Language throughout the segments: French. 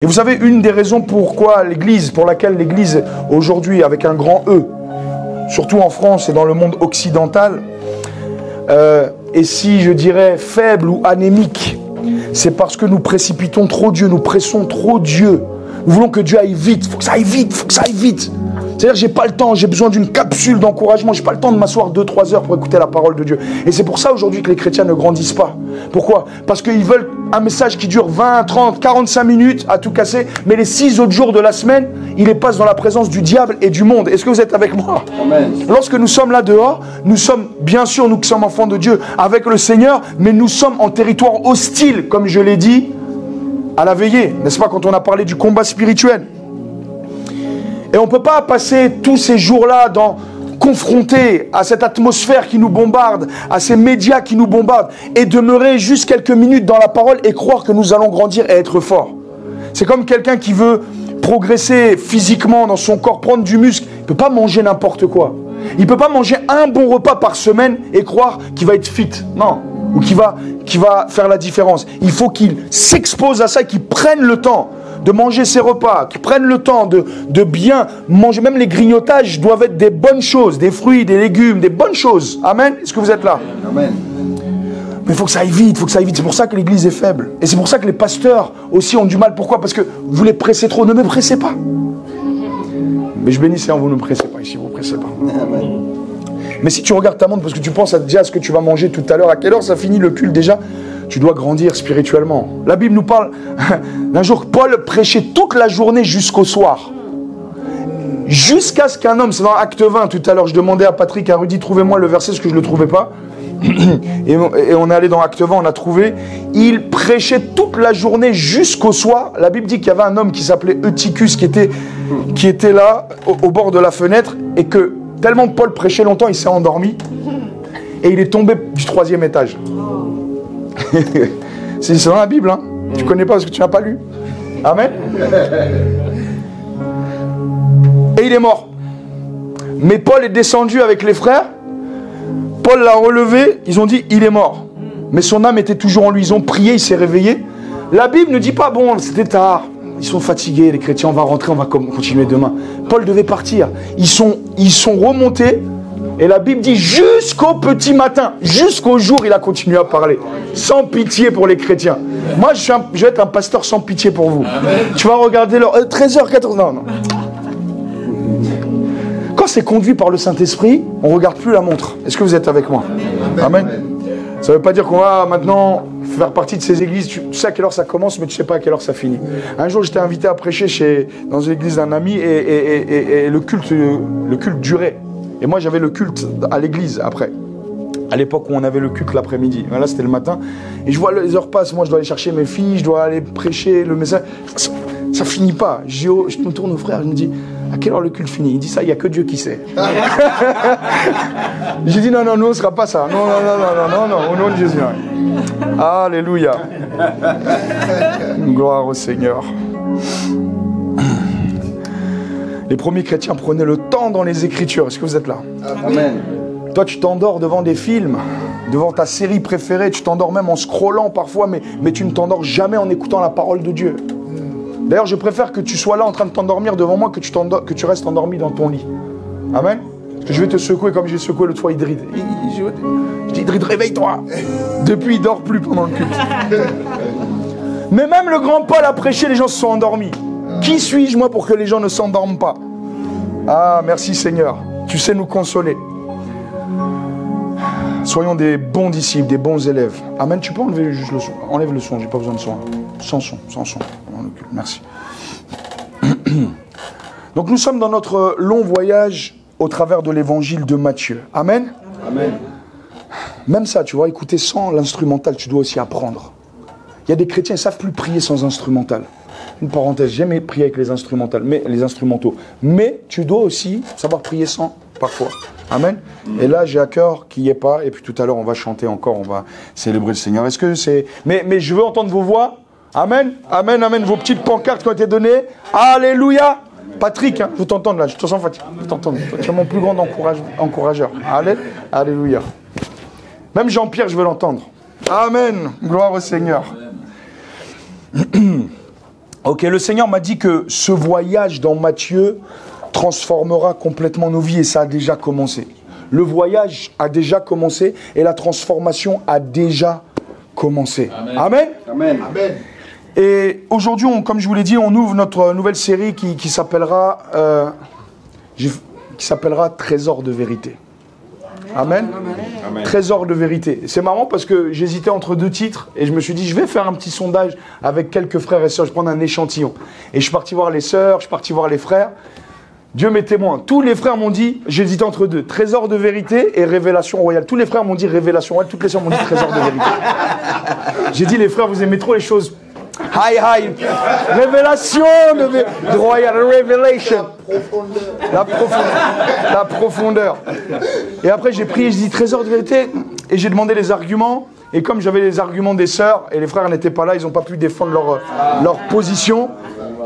Et vous savez, une des raisons pour laquelle l'Église aujourd'hui, avec un grand E, surtout en France et dans le monde occidental, est si, je dirais, faible ou anémique, c'est parce que nous précipitons trop Dieu, nous pressons trop Dieu. Nous voulons que Dieu aille vite, il faut que ça aille vite, il faut que ça aille vite. C'est-à-dire, j'ai pas le temps, j'ai besoin d'une capsule d'encouragement, j'ai pas le temps de m'asseoir 2-3 heures pour écouter la parole de Dieu. Et c'est pour ça aujourd'hui que les chrétiens ne grandissent pas. Pourquoi? Parce qu'ils veulent un message qui dure 20, 30, 45 minutes à tout casser, mais les 6 autres jours de la semaine, ils les passent dans la présence du diable et du monde. Est-ce que vous êtes avec moi? Amen. Lorsque nous sommes là dehors, nous sommes, bien sûr, nous qui sommes enfants de Dieu, avec le Seigneur, mais nous sommes en territoire hostile, comme je l'ai dit, à la veillée, n'est-ce pas, quand on a parlé du combat spirituel. Et on ne peut pas passer tous ces jours-là confrontés à cette atmosphère qui nous bombarde, à ces médias qui nous bombardent, et demeurer juste quelques minutes dans la parole et croire que nous allons grandir et être forts. C'est comme quelqu'un qui veut progresser physiquement dans son corps, prendre du muscle. Il ne peut pas manger n'importe quoi. Il ne peut pas manger un bon repas par semaine et croire qu'il va être fit. Non. Ou qu'il va faire la différence. Il faut qu'il s'expose à ça et qu'il prenne le temps de manger ses repas, qu'ils prennent le temps de bien manger. Même les grignotages doivent être des bonnes choses, des fruits, des légumes, des bonnes choses. Amen. Est-ce que vous êtes là? Amen. Mais il faut que ça aille vite, il faut que ça aille vite. C'est pour ça que l'église est faible. Et c'est pour ça que les pasteurs aussi ont du mal. Pourquoi? Parce que vous les pressez trop. Ne me pressez pas. Mais je bénis, vous ne me pressez pas ici, vous ne pressez pas. Amen. Mais si tu regardes ta montre, parce que tu penses déjà à ce que tu vas manger tout à l'heure, à quelle heure ça finit le culte déjà? Tu dois grandir spirituellement. La Bible nous parle d'un jour que Paul prêchait toute la journée jusqu'au soir. Jusqu'à ce qu'un homme, c'est dans Acte 20 tout à l'heure, je demandais à Patrick, à Rudy, trouvez-moi le verset parce que je ne le trouvais pas. Et on est allé dans Acte 20, on a trouvé. Il prêchait toute la journée jusqu'au soir. La Bible dit qu'il y avait un homme qui s'appelait Eutychus qui était là, au bord de la fenêtre, et que tellement Paul prêchait longtemps, il s'est endormi. Et il est tombé du 3e étage. C'est dans la Bible, hein. Tu connais pas parce que tu n'as pas lu. Amen. Et il est mort. Mais Paul est descendu avec les frères. Paul l'a relevé. Ils ont dit il est mort. Mais son âme était toujours en lui. Ils ont prié, il s'est réveillé. La Bible ne dit pas bon, c'était tard. Ils sont fatigués, les chrétiens, on va rentrer, on va continuer demain. Paul devait partir. Ils sont remontés. Et la Bible dit jusqu'au petit matin, jusqu'au jour, il a continué à parler. Sans pitié pour les chrétiens. Moi, je vais être un pasteur sans pitié pour vous. Amen. Tu vas regarder l'heure, 13h, 14h. Non. Quand c'est conduit par le Saint-Esprit, on ne regarde plus la montre. Est-ce que vous êtes avec moi? Amen. Ça ne veut pas dire qu'on va maintenant faire partie de ces églises. Tu sais à quelle heure ça commence, mais tu ne sais pas à quelle heure ça finit. Un jour, j'étais invité à prêcher dans une église d'un ami et le culte durait. Et moi, j'avais le culte à l'église après. À l'époque où on avait le culte l'après-midi. Là, c'était le matin. Et je vois les heures passent. Moi, je dois aller chercher mes filles. Je dois aller prêcher le message. Ça finit pas. Je me tourne au frère. Je me dis, à quelle heure le culte finit? Il dit ça, il n'y a que Dieu qui sait. J'ai dit, non, nous, on ne sera pas ça. Non, au nom de Jésus. Alléluia. Gloire au Seigneur. Les premiers chrétiens prenaient le temps dans les Écritures. Est-ce que vous êtes là? Amen. Toi, tu t'endors devant des films, devant ta série préférée. Tu t'endors même en scrollant parfois, mais tu ne t'endors jamais en écoutant la parole de Dieu. D'ailleurs, je préfère que tu sois là en train de t'endormir devant moi que tu restes endormi dans ton lit. Amen. Parce que je vais te secouer comme j'ai secoué l'autre fois Idrid. Je dis, Idrid, réveille-toi. Depuis, il ne dort plus pendant le culte. Mais même le grand Paul a prêché, les gens se sont endormis. Qui suis-je, moi, pour que les gens ne s'endorment pas? Ah, merci Seigneur. Tu sais nous consoler. Soyons des bons disciples, des bons élèves. Amen. Tu peux enlever juste le son. Enlève le son, j'ai pas besoin de son. Sans son. Merci. Donc nous sommes dans notre long voyage au travers de l'évangile de Matthieu. Amen. Amen. Même ça, tu vois, écouter sans l'instrumental, tu dois aussi apprendre. Il y a des chrétiens qui ne savent plus prier sans instrumental. Une parenthèse, j'aime prier avec les instrumentaux. Mais tu dois aussi savoir prier sans, parfois. Amen. Et là, j'ai à cœur qu'il n'y ait pas. Et puis tout à l'heure, on va chanter encore, on va célébrer le Seigneur. Est-ce que c'est... Mais je veux entendre vos voix. Amen. Amen, amen. Vos petites pancartes qui ont été données. Alléluia. Patrick, je veux t'entendre là. Je te sens fatigué. Je veux t'entendre. Tu es mon plus grand encourageur. Alléluia. Même Jean-Pierre, je veux l'entendre. Amen. Gloire au Seigneur. Ok, le Seigneur m'a dit que ce voyage dans Matthieu transformera complètement nos vies et ça a déjà commencé. Le voyage a déjà commencé et la transformation a déjà commencé. Amen. Amen. Amen. Amen. Et aujourd'hui, comme je vous l'ai dit, on ouvre notre nouvelle série qui s'appellera Trésor de vérité. Amen. Amen. Trésor de vérité. C'est marrant parce que j'hésitais entre deux titres et je me suis dit, je vais faire un petit sondage avec quelques frères et sœurs, je vais prendre un échantillon. Et je suis parti voir les sœurs, je suis parti voir les frères. Dieu m'est témoin. Tous les frères m'ont dit, j'hésitais entre deux, trésor de vérité et révélation royale. Tous les frères m'ont dit révélation royale, toutes les sœurs m'ont dit trésor de vérité. J'ai dit, les frères, vous aimez trop les choses high. Révélation de royale, révélation. La profondeur. Et après, j'ai prié, j'ai dit trésor de vérité et j'ai demandé les arguments. Et comme j'avais les arguments des sœurs et les frères n'étaient pas là, ils n'ont pas pu défendre leur position.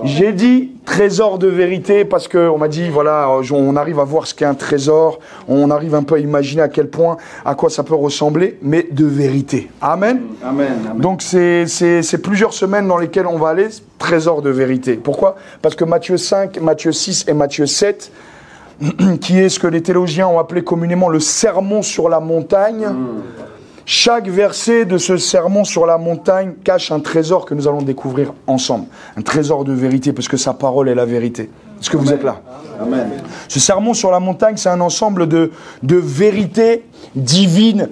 J'ai dit trésor de vérité parce qu'on m'a dit, voilà, on arrive à voir ce qu'est un trésor, on arrive un peu à imaginer à quel point, à quoi ça peut ressembler, mais de vérité. Amen. Amen. Amen. Donc c'est plusieurs semaines dans lesquelles on va aller, trésor de vérité. Pourquoi ? Parce que Matthieu 5, Matthieu 6 et Matthieu 7, qui est ce que les théologiens ont appelé communément le sermon sur la montagne, chaque verset de ce sermon sur la montagne cache un trésor que nous allons découvrir ensemble. Un trésor de vérité, parce que sa parole est la vérité. Est-ce que vous êtes là ? Amen. Ce sermon sur la montagne, c'est un ensemble de vérités divines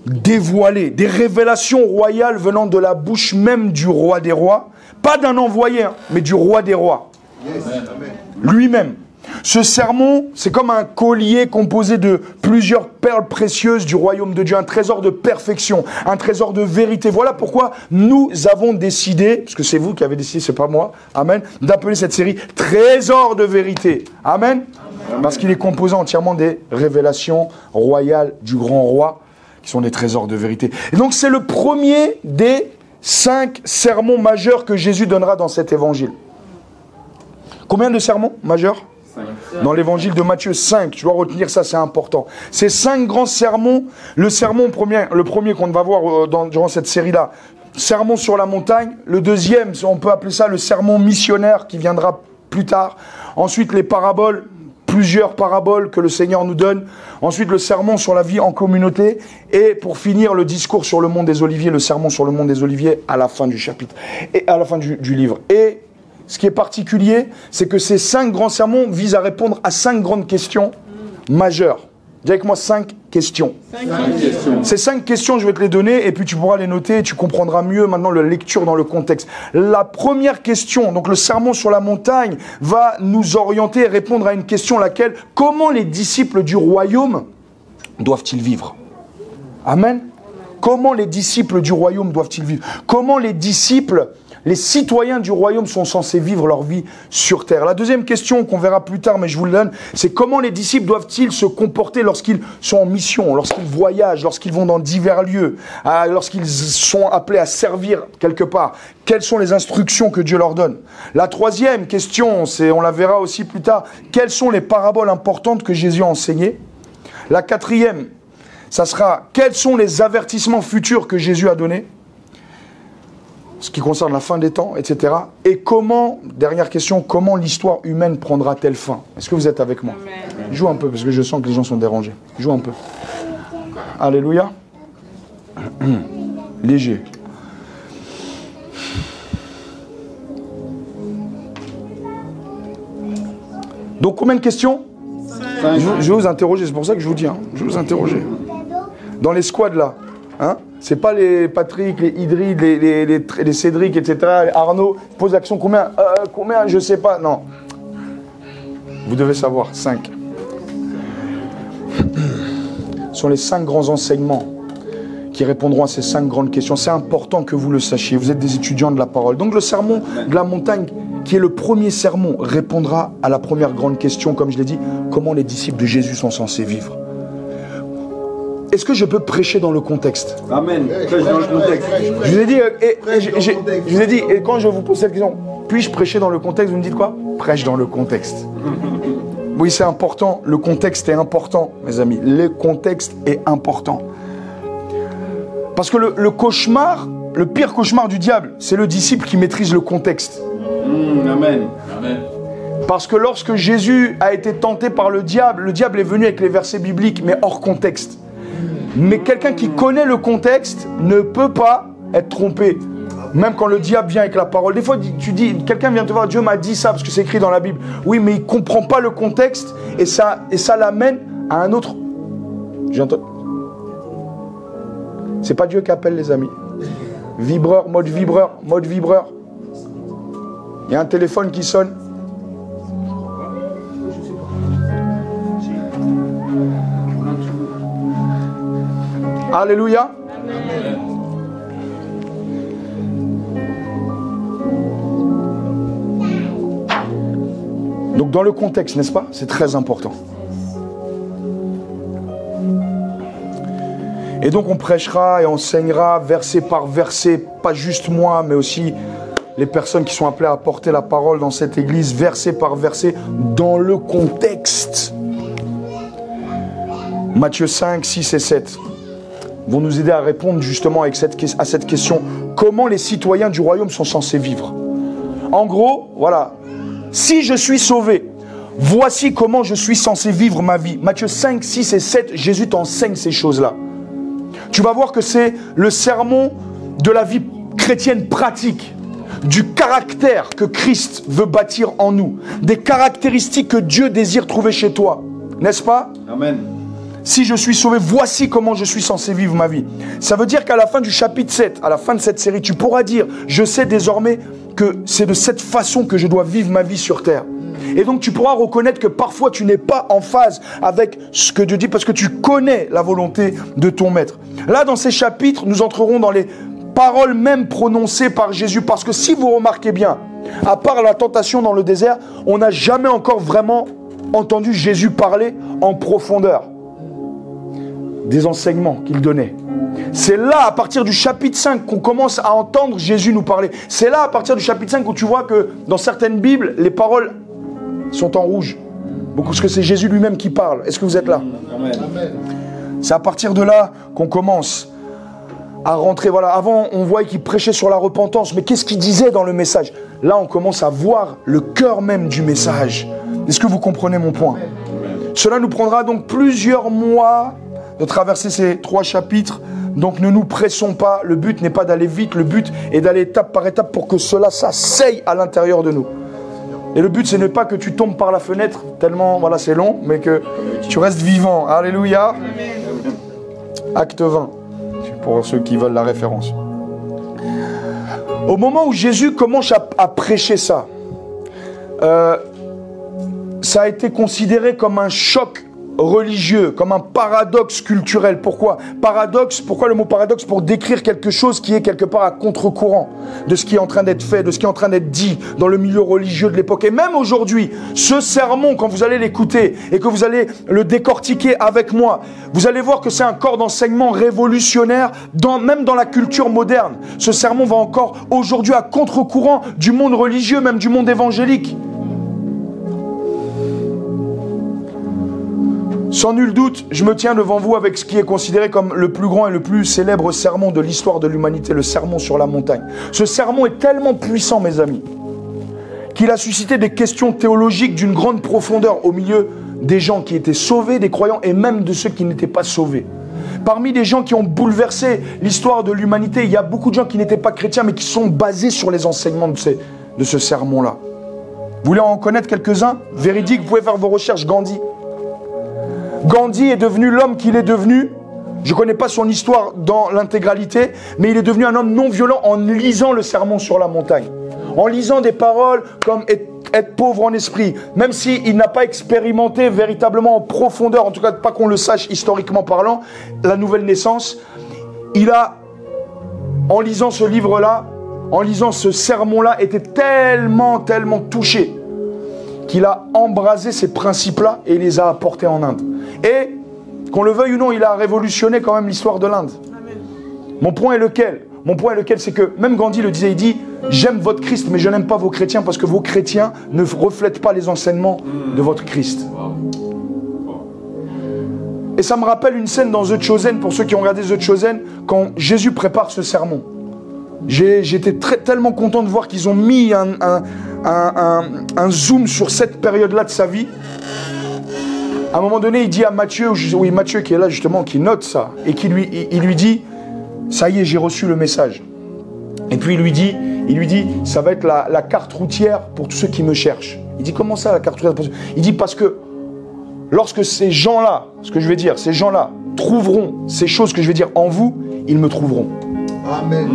dévoilées, des révélations royales venant de la bouche même du roi des rois. Pas d'un envoyé, mais du roi des rois. Yes. Lui-même. Ce sermon, c'est comme un collier composé de plusieurs perles précieuses du royaume de Dieu, un trésor de perfection, un trésor de vérité. Voilà pourquoi nous avons décidé, parce que c'est vous qui avez décidé, c'est pas moi, amen, d'appeler cette série Trésor de vérité. Amen. Parce qu'il est composé entièrement des révélations royales du grand roi, qui sont des trésors de vérité. Et donc c'est le premier des 5 sermons majeurs que Jésus donnera dans cet évangile. Combien de sermons majeurs ? Dans l'évangile de Matthieu 5, tu dois retenir ça, c'est important. Ces 5 grands sermons, le premier qu'on va voir durant cette série-là, sermon sur la montagne. Le deuxième, on peut appeler ça le sermon missionnaire qui viendra plus tard. Ensuite, les paraboles, plusieurs paraboles que le Seigneur nous donne. Ensuite, le sermon sur la vie en communauté. Et pour finir, le discours sur le mont des Oliviers, le sermon sur le mont des Oliviers à la fin du chapitre, et à la fin du livre. Et ce qui est particulier, c'est que ces 5 grands sermons visent à répondre à 5 grandes questions majeures. Dis avec moi 5 questions. 5 questions. Ces 5 questions, je vais te les donner et puis tu pourras les noter et tu comprendras mieux maintenant la lecture dans le contexte. La première question, donc le sermon sur la montagne, va nous orienter et répondre à une question, laquelle, comment les disciples du royaume doivent-ils vivre ? Amen. Comment les disciples du royaume doivent-ils vivre ? Comment les disciples, les citoyens du royaume sont censés vivre leur vie sur terre. La deuxième question qu'on verra plus tard, mais je vous le donne, c'est comment les disciples doivent-ils se comporter lorsqu'ils sont en mission, lorsqu'ils voyagent, lorsqu'ils vont dans divers lieux, lorsqu'ils sont appelés à servir quelque part. Quelles sont les instructions que Dieu leur donne ? La troisième question, on la verra aussi plus tard, quelles sont les paraboles importantes que Jésus a enseignées ? La quatrième, ça sera quels sont les avertissements futurs que Jésus a donnés ? Ce qui concerne la fin des temps, etc. Et comment, dernière question, comment l'histoire humaine prendra-t-elle fin ? Est-ce que vous êtes avec moi ? Amen. Joue un peu, parce que je sens que les gens sont dérangés. Joue un peu. Alléluia. Léger. Donc, combien de questions ? Je vais vous interroger, c'est pour ça que je vous dis. Je vais vous interroger. Dans les squads, là, c'est pas les Patrick, les Idrid, les Cédric, etc. Les Arnaud, pose l'action, combien, je sais pas, non. Vous devez savoir, 5. Ce sont les 5 grands enseignements qui répondront à ces 5 grandes questions. C'est important que vous le sachiez, vous êtes des étudiants de la parole. Donc le sermon de la montagne, qui est le premier sermon, répondra à la première grande question, comme je l'ai dit, comment les disciples de Jésus sont censés vivre. Est-ce que je peux prêcher dans le contexte ? Amen. Prêche dans le contexte. Je vous ai dit, et quand je vous pose cette question, puis-je prêcher dans le contexte ? Vous me dites quoi ? Prêche dans le contexte. Oui, c'est important. Le contexte est important, mes amis. Le contexte est important. Parce que le cauchemar, le pire cauchemar du diable, c'est le disciple qui maîtrise le contexte. Amen. Amen. Parce que lorsque Jésus a été tenté par le diable est venu avec les versets bibliques, mais hors contexte. Mais quelqu'un qui connaît le contexte ne peut pas être trompé. Même quand le diable vient avec la parole. Des fois, tu dis, quelqu'un vient te voir, Dieu m'a dit ça, parce que c'est écrit dans la Bible. Oui, mais il ne comprend pas le contexte, et ça l'amène à un autre. J'entends. C'est pas Dieu qui appelle, les amis. Vibreur, mode vibreur, mode vibreur. Il y a un téléphone qui sonne. Alléluia. Amen. Donc dans le contexte, n'est-ce pas? C'est très important. Et donc on prêchera et enseignera verset par verset, pas juste moi, mais aussi les personnes qui sont appelées à porter la parole dans cette église, verset par verset, dans le contexte. Matthieu 5, 6 et 7 vont nous aider à répondre justement à cette question. Comment les citoyens du royaume sont censés vivre? En gros, voilà. Si je suis sauvé, voici comment je suis censé vivre ma vie. Matthieu 5, 6 et 7, Jésus t'enseigne ces choses-là. Tu vas voir que c'est le sermon de la vie chrétienne pratique, du caractère que Christ veut bâtir en nous, des caractéristiques que Dieu désire trouver chez toi. N'est-ce pas? Amen. Si je suis sauvé, voici comment je suis censé vivre ma vie. Ça veut dire qu'à la fin du chapitre 7, à la fin de cette série, tu pourras dire, je sais désormais que c'est de cette façon que je dois vivre ma vie sur terre. Et donc tu pourras reconnaître que parfois tu n'es pas en phase avec ce que Dieu dit parce que tu connais la volonté de ton maître. Là, dans ces chapitres, nous entrerons dans les paroles même prononcées par Jésus. Parce que si vous remarquez bien, à part la tentation dans le désert, on n'a jamais encore vraiment entendu Jésus parler en profondeur des enseignements qu'il donnait. C'est là, à partir du chapitre 5, qu'on commence à entendre Jésus nous parler. C'est là, à partir du chapitre 5, où tu vois que dans certaines Bibles, les paroles sont en rouge. Parce que c'est Jésus lui-même qui parle. Est-ce que vous êtes là? Amen. C'est à partir de là qu'on commence à rentrer. Voilà, avant, on voyait qu'il prêchait sur la repentance. Mais qu'est-ce qu'il disait dans le message? Là, on commence à voir le cœur même du message. Est-ce que vous comprenez mon point? Cela nous prendra donc plusieurs mois de traverser ces 3 chapitres. Donc ne nous pressons pas, le but n'est pas d'aller vite, le but est d'aller étape par étape pour que cela s'asseye à l'intérieur de nous. Et le but, ce n'est pas que tu tombes par la fenêtre, tellement, voilà, c'est long, mais que tu restes vivant. Alléluia. Acte 20, pour ceux qui veulent la référence. Au moment où Jésus commence à prêcher ça, ça a été considéré comme un choc religieux, comme un paradoxe culturel. Pourquoi? Paradoxe, pourquoi le mot paradoxe? Pour décrire quelque chose qui est quelque part à contre-courant de ce qui est en train d'être fait, de ce qui est en train d'être dit dans le milieu religieux de l'époque. Et même aujourd'hui, ce sermon, quand vous allez l'écouter et que vous allez le décortiquer avec moi, vous allez voir que c'est un corps d'enseignement révolutionnaire, même dans la culture moderne. Ce sermon va encore aujourd'hui à contre-courant du monde religieux, même du monde évangélique. Sans nul doute, je me tiens devant vous avec ce qui est considéré comme le plus grand et le plus célèbre sermon de l'histoire de l'humanité, le sermon sur la montagne. Ce sermon est tellement puissant, mes amis, qu'il a suscité des questions théologiques d'une grande profondeur au milieu des gens qui étaient sauvés, des croyants, et même de ceux qui n'étaient pas sauvés. Parmi les gens qui ont bouleversé l'histoire de l'humanité, il y a beaucoup de gens qui n'étaient pas chrétiens, mais qui sont basés sur les enseignements de ce sermon-là. Vous voulez en connaître quelques-uns? Véridique, vous pouvez faire vos recherches. Gandhi est devenu l'homme qu'il est devenu. Je ne connais pas son histoire dans l'intégralité, mais il est devenu un homme non violent en lisant le sermon sur la montagne. En lisant des paroles comme être pauvre en esprit, même s'il n'a pas expérimenté véritablement en profondeur, en tout cas pas qu'on le sache historiquement parlant, la nouvelle naissance, il a, en lisant ce livre-là, en lisant ce sermon-là, été tellement touché qu'il a embrasé ces principes-là et les a apportés en Inde. Et, qu'on le veuille ou non, il a révolutionné quand même l'histoire de l'Inde. Mon point est lequel? Mon point est lequel? C'est que, même Gandhi le disait, il dit « J'aime votre Christ, mais je n'aime pas vos chrétiens parce que vos chrétiens ne reflètent pas les enseignements de votre Christ. » Et ça me rappelle une scène dans The Chosen, pour ceux qui ont regardé The Chosen, quand Jésus prépare ce sermon. J'étais tellement content de voir qu'ils ont mis un zoom sur cette période-là de sa vie. À un moment donné, il dit à Matthieu, oui, Matthieu qui est là justement, qui note ça, et il lui dit, ça y est, j'ai reçu le message. Et puis il lui dit, ça va être la carte routière pour tous ceux qui me cherchent. Il dit, comment ça la carte routière pour ceux... Il dit, parce que lorsque ces gens-là, ce que je vais dire, ces gens-là trouveront ces choses que je vais dire en vous, ils me trouveront. Amen.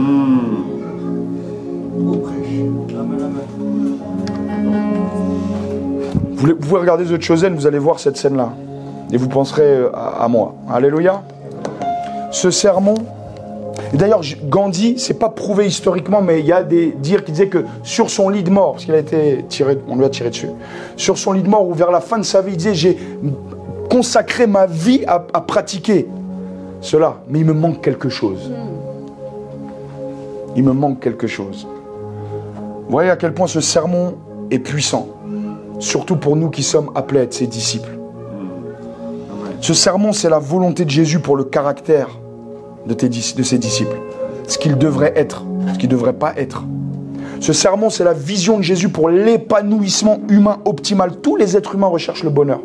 Vous pouvez regarder The Chosen, vous allez voir cette scène-là. Et vous penserez à moi. Alléluia. Ce sermon... Et d'ailleurs, Gandhi, c'est pas prouvé historiquement, mais il y a des dires qui disaient que sur son lit de mort, parce qu'il a été tiré, on lui a tiré dessus, sur son lit de mort ou vers la fin de sa vie, il disait, j'ai consacré ma vie à pratiquer cela, mais il me manque quelque chose. Il me manque quelque chose. Vous voyez à quel point ce sermon est puissant, surtout pour nous qui sommes appelés à être ses disciples. Ce sermon, c'est la volonté de Jésus pour le caractère de ses disciples, ce qu'ils devraient être, ce qu'ils ne devraient pas être. Ce sermon, c'est la vision de Jésus pour l'épanouissement humain optimal. Tous les êtres humains recherchent le bonheur.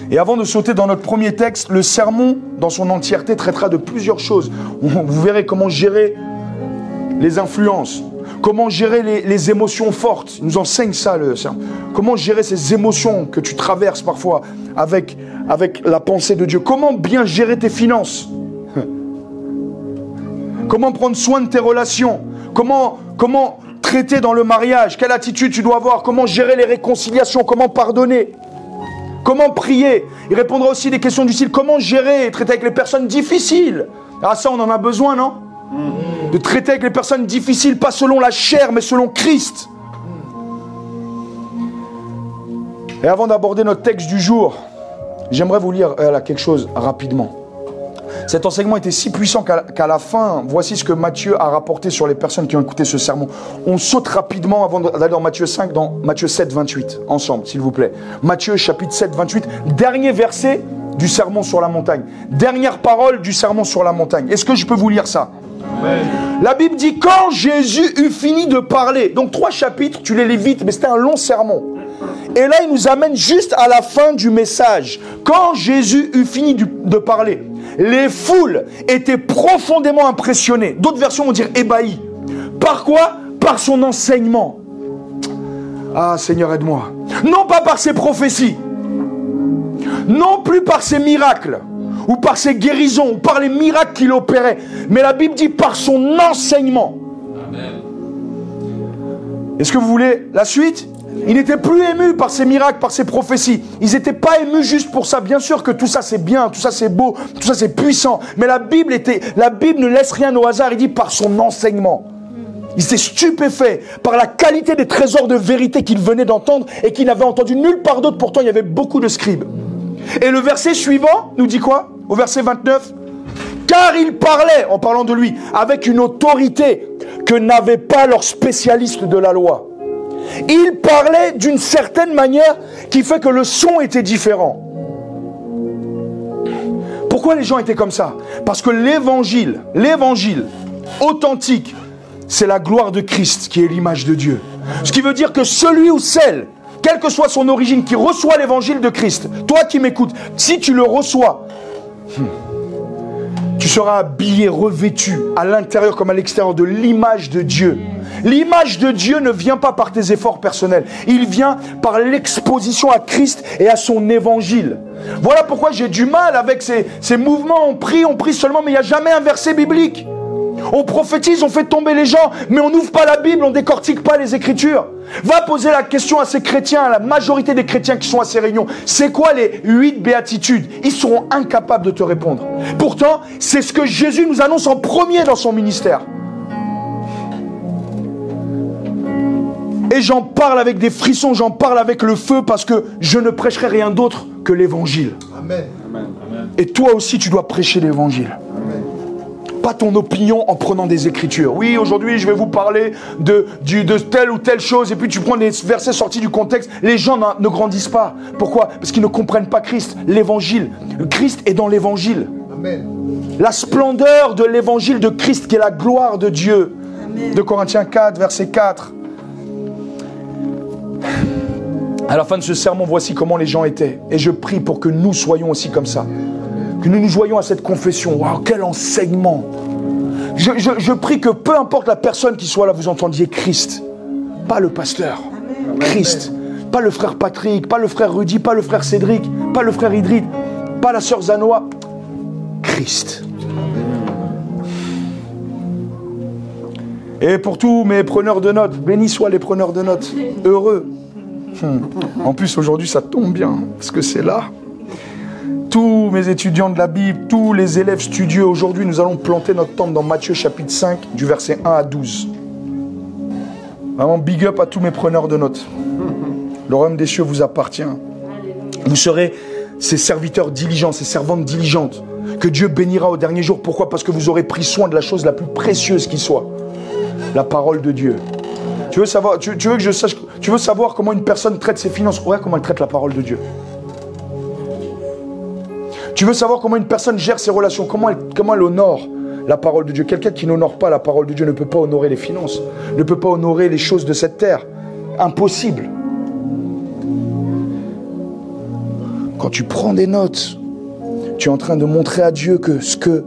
Et avant de sauter dans notre premier texte, le sermon, dans son entièreté, traitera de plusieurs choses. Vous verrez comment gérer les influences, comment gérer les émotions fortes. Il nous enseigne ça, le sermon. Comment gérer ces émotions que tu traverses parfois avec la pensée de Dieu. Comment bien gérer tes finances. Comment prendre soin de tes relations. Comment traiter dans le mariage. Quelle attitude tu dois avoir. Comment gérer les réconciliations. Comment pardonner. Comment prier. Il répondra aussi des questions du style comment gérer et traiter avec les personnes difficiles. Ah ça on en a besoin, non? De traiter avec les personnes difficiles, pas selon la chair, mais selon Christ. Et avant d'aborder notre texte du jour, j'aimerais vous lire quelque chose rapidement. Cet enseignement était si puissant qu'à la fin, voici ce que Matthieu a rapporté sur les personnes qui ont écouté ce sermon. On saute rapidement avant d'aller dans Matthieu 5, dans Matthieu 7, 28, ensemble, s'il vous plaît. Matthieu chapitre 7, 28, dernier verset du sermon sur la montagne. Dernière parole du sermon sur la montagne. Est-ce que je peux vous lire ça? Amen. La Bible dit, quand Jésus eut fini de parler, donc 3 chapitres, tu les lis vite, mais c'était un long sermon. Et là, il nous amène juste à la fin du message. Quand Jésus eut fini de parler, les foules étaient profondément impressionnées. D'autres versions vont dire ébahies. Par quoi? Par son enseignement. Ah, Seigneur, aide-moi. Non pas par ses prophéties. Non plus par ses miracles. Ou par ses guérisons. Ou par les miracles qu'il opérait. Mais la Bible dit par son enseignement. Amen. Est-ce que vous voulez la suite? Ils n'étaient plus émus par ces miracles, par ces prophéties. Ils n'étaient pas émus juste pour ça. Bien sûr que tout ça c'est bien, tout ça c'est beau, tout ça c'est puissant. Mais la Bible ne laisse rien au hasard. Il dit par son enseignement. Ils étaient stupéfaits par la qualité des trésors de vérité qu'ils venaient d'entendre et qu'ils n'avaient entendu nulle part d'autre. Pourtant, il y avait beaucoup de scribes. Et le verset suivant nous dit quoi? Au verset 29. Car il parlait, en parlant de lui, avec une autorité que n'avaient pas leurs spécialistes de la loi. Il parlait d'une certaine manière qui fait que le son était différent. Pourquoi les gens étaient comme ça? Parce que l'évangile authentique, c'est la gloire de Christ qui est l'image de Dieu. Ce qui veut dire que celui ou celle, quelle que soit son origine, qui reçoit l'évangile de Christ, toi qui m'écoutes, si tu le reçois, tu seras habillé, revêtu à l'intérieur comme à l'extérieur de l'image de Dieu. L'image de Dieu ne vient pas par tes efforts personnels. Il vient par l'exposition à Christ et à son évangile. Voilà pourquoi j'ai du mal avec ces mouvements. On prie seulement, mais il n'y a jamais un verset biblique. On prophétise, on fait tomber les gens, mais on n'ouvre pas la Bible, on décortique pas les Écritures. Va poser la question à ces chrétiens, à la majorité des chrétiens qui sont à ces réunions. C'est quoi les 8 béatitudes? Ils seront incapables de te répondre. Pourtant, c'est ce que Jésus nous annonce en premier dans son ministère. Et j'en parle avec des frissons, j'en parle avec le feu parce que je ne prêcherai rien d'autre que l'évangile. Amen. Et toi aussi, tu dois prêcher l'évangile. Pas ton opinion en prenant des écritures. Oui, aujourd'hui, je vais vous parler de telle ou telle chose, et puis tu prends des versets sortis du contexte. Les gens ne grandissent pas. Pourquoi? Parce qu'ils ne comprennent pas Christ, l'évangile. Christ est dans l'évangile. Amen. La splendeur de l'évangile de Christ, qui est la gloire de Dieu. Amen. 2 Corinthiens 4, verset 4. À la fin de ce sermon, voici comment les gens étaient. Et je prie pour que nous soyons aussi comme ça. Que nous nous joignons à cette confession. Waouh, quel enseignement! Je prie que peu importe la personne qui soit là, vous entendiez Christ. Pas le pasteur. Christ. Pas le frère Patrick, pas le frère Rudy, pas le frère Cédric, pas le frère Idrid, pas la sœur Zanoa. Christ. Et pour tous mes preneurs de notes, bénis soient les preneurs de notes. Heureux. En plus, aujourd'hui, ça tombe bien, parce que c'est là. Tous mes étudiants de la Bible, tous les élèves studieux, aujourd'hui, nous allons planter notre temple dans Matthieu chapitre 5, du verset 1 à 12. Vraiment, big up à tous mes preneurs de notes. Le royaume des cieux vous appartient. Vous serez ces serviteurs diligents, ces servantes diligentes, que Dieu bénira au dernier jour. Pourquoi? Parce que vous aurez pris soin de la chose la plus précieuse qui soit, la parole de Dieu. Tu veux savoir, tu veux que je sache, tu veux savoir comment une personne traite ses finances? Regarde comment elle traite la parole de Dieu. Tu veux savoir comment une personne gère ses relations? Comment elle honore la parole de Dieu? Quelqu'un qui n'honore pas la parole de Dieu ne peut pas honorer les finances, ne peut pas honorer les choses de cette terre. Impossible. Quand tu prends des notes, tu es en train de montrer à Dieu que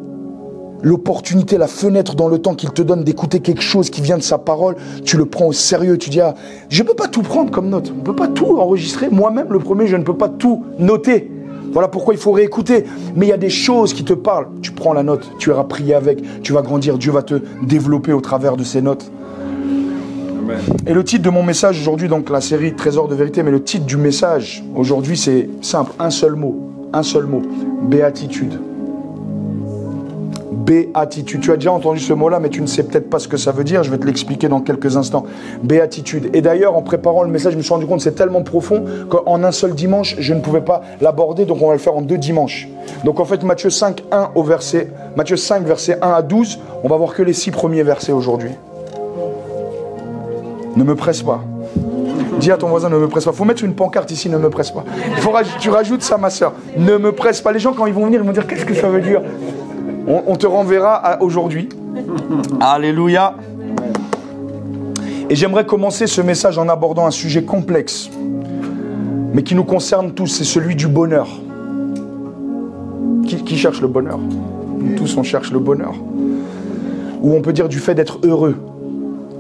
l'opportunité, la fenêtre dans le temps qu'il te donne d'écouter quelque chose qui vient de sa parole, tu le prends au sérieux. Tu dis, ah, je ne peux pas tout prendre comme note. On ne peut pas tout enregistrer. Moi-même, le premier, je ne peux pas tout noter. Voilà pourquoi il faut réécouter. Mais il y a des choses qui te parlent. Tu prends la note, tu iras prier avec, tu vas grandir. Dieu va te développer au travers de ces notes. Amen. Et le titre de mon message aujourd'hui, donc la série Trésor de vérité, mais le titre du message aujourd'hui, c'est simple, un seul mot, béatitude. Béatitude. Tu as déjà entendu ce mot-là, mais tu ne sais peut-être pas ce que ça veut dire. Je vais te l'expliquer dans quelques instants. Béatitude. Et d'ailleurs, en préparant le message, je me suis rendu compte que c'est tellement profond qu'en un seul dimanche, je ne pouvais pas l'aborder, donc on va le faire en 2 dimanches. Donc en fait, Matthieu 5, verset 1 à 12, on va voir que les 6 premiers versets aujourd'hui. Ne me presse pas. Dis à ton voisin, ne me presse pas. Il faut mettre une pancarte ici, ne me presse pas. Tu rajoutes ça, ma soeur. Ne me presse pas. Les gens, quand ils vont venir, ils vont dire, qu'est-ce que ça veut dire? On te renverra aujourd'hui. Alléluia. Et j'aimerais commencer ce message en abordant un sujet complexe, mais qui nous concerne tous, c'est celui du bonheur. Qui cherche le bonheur? Nous tous, on cherche le bonheur. Ou on peut dire du fait d'être heureux.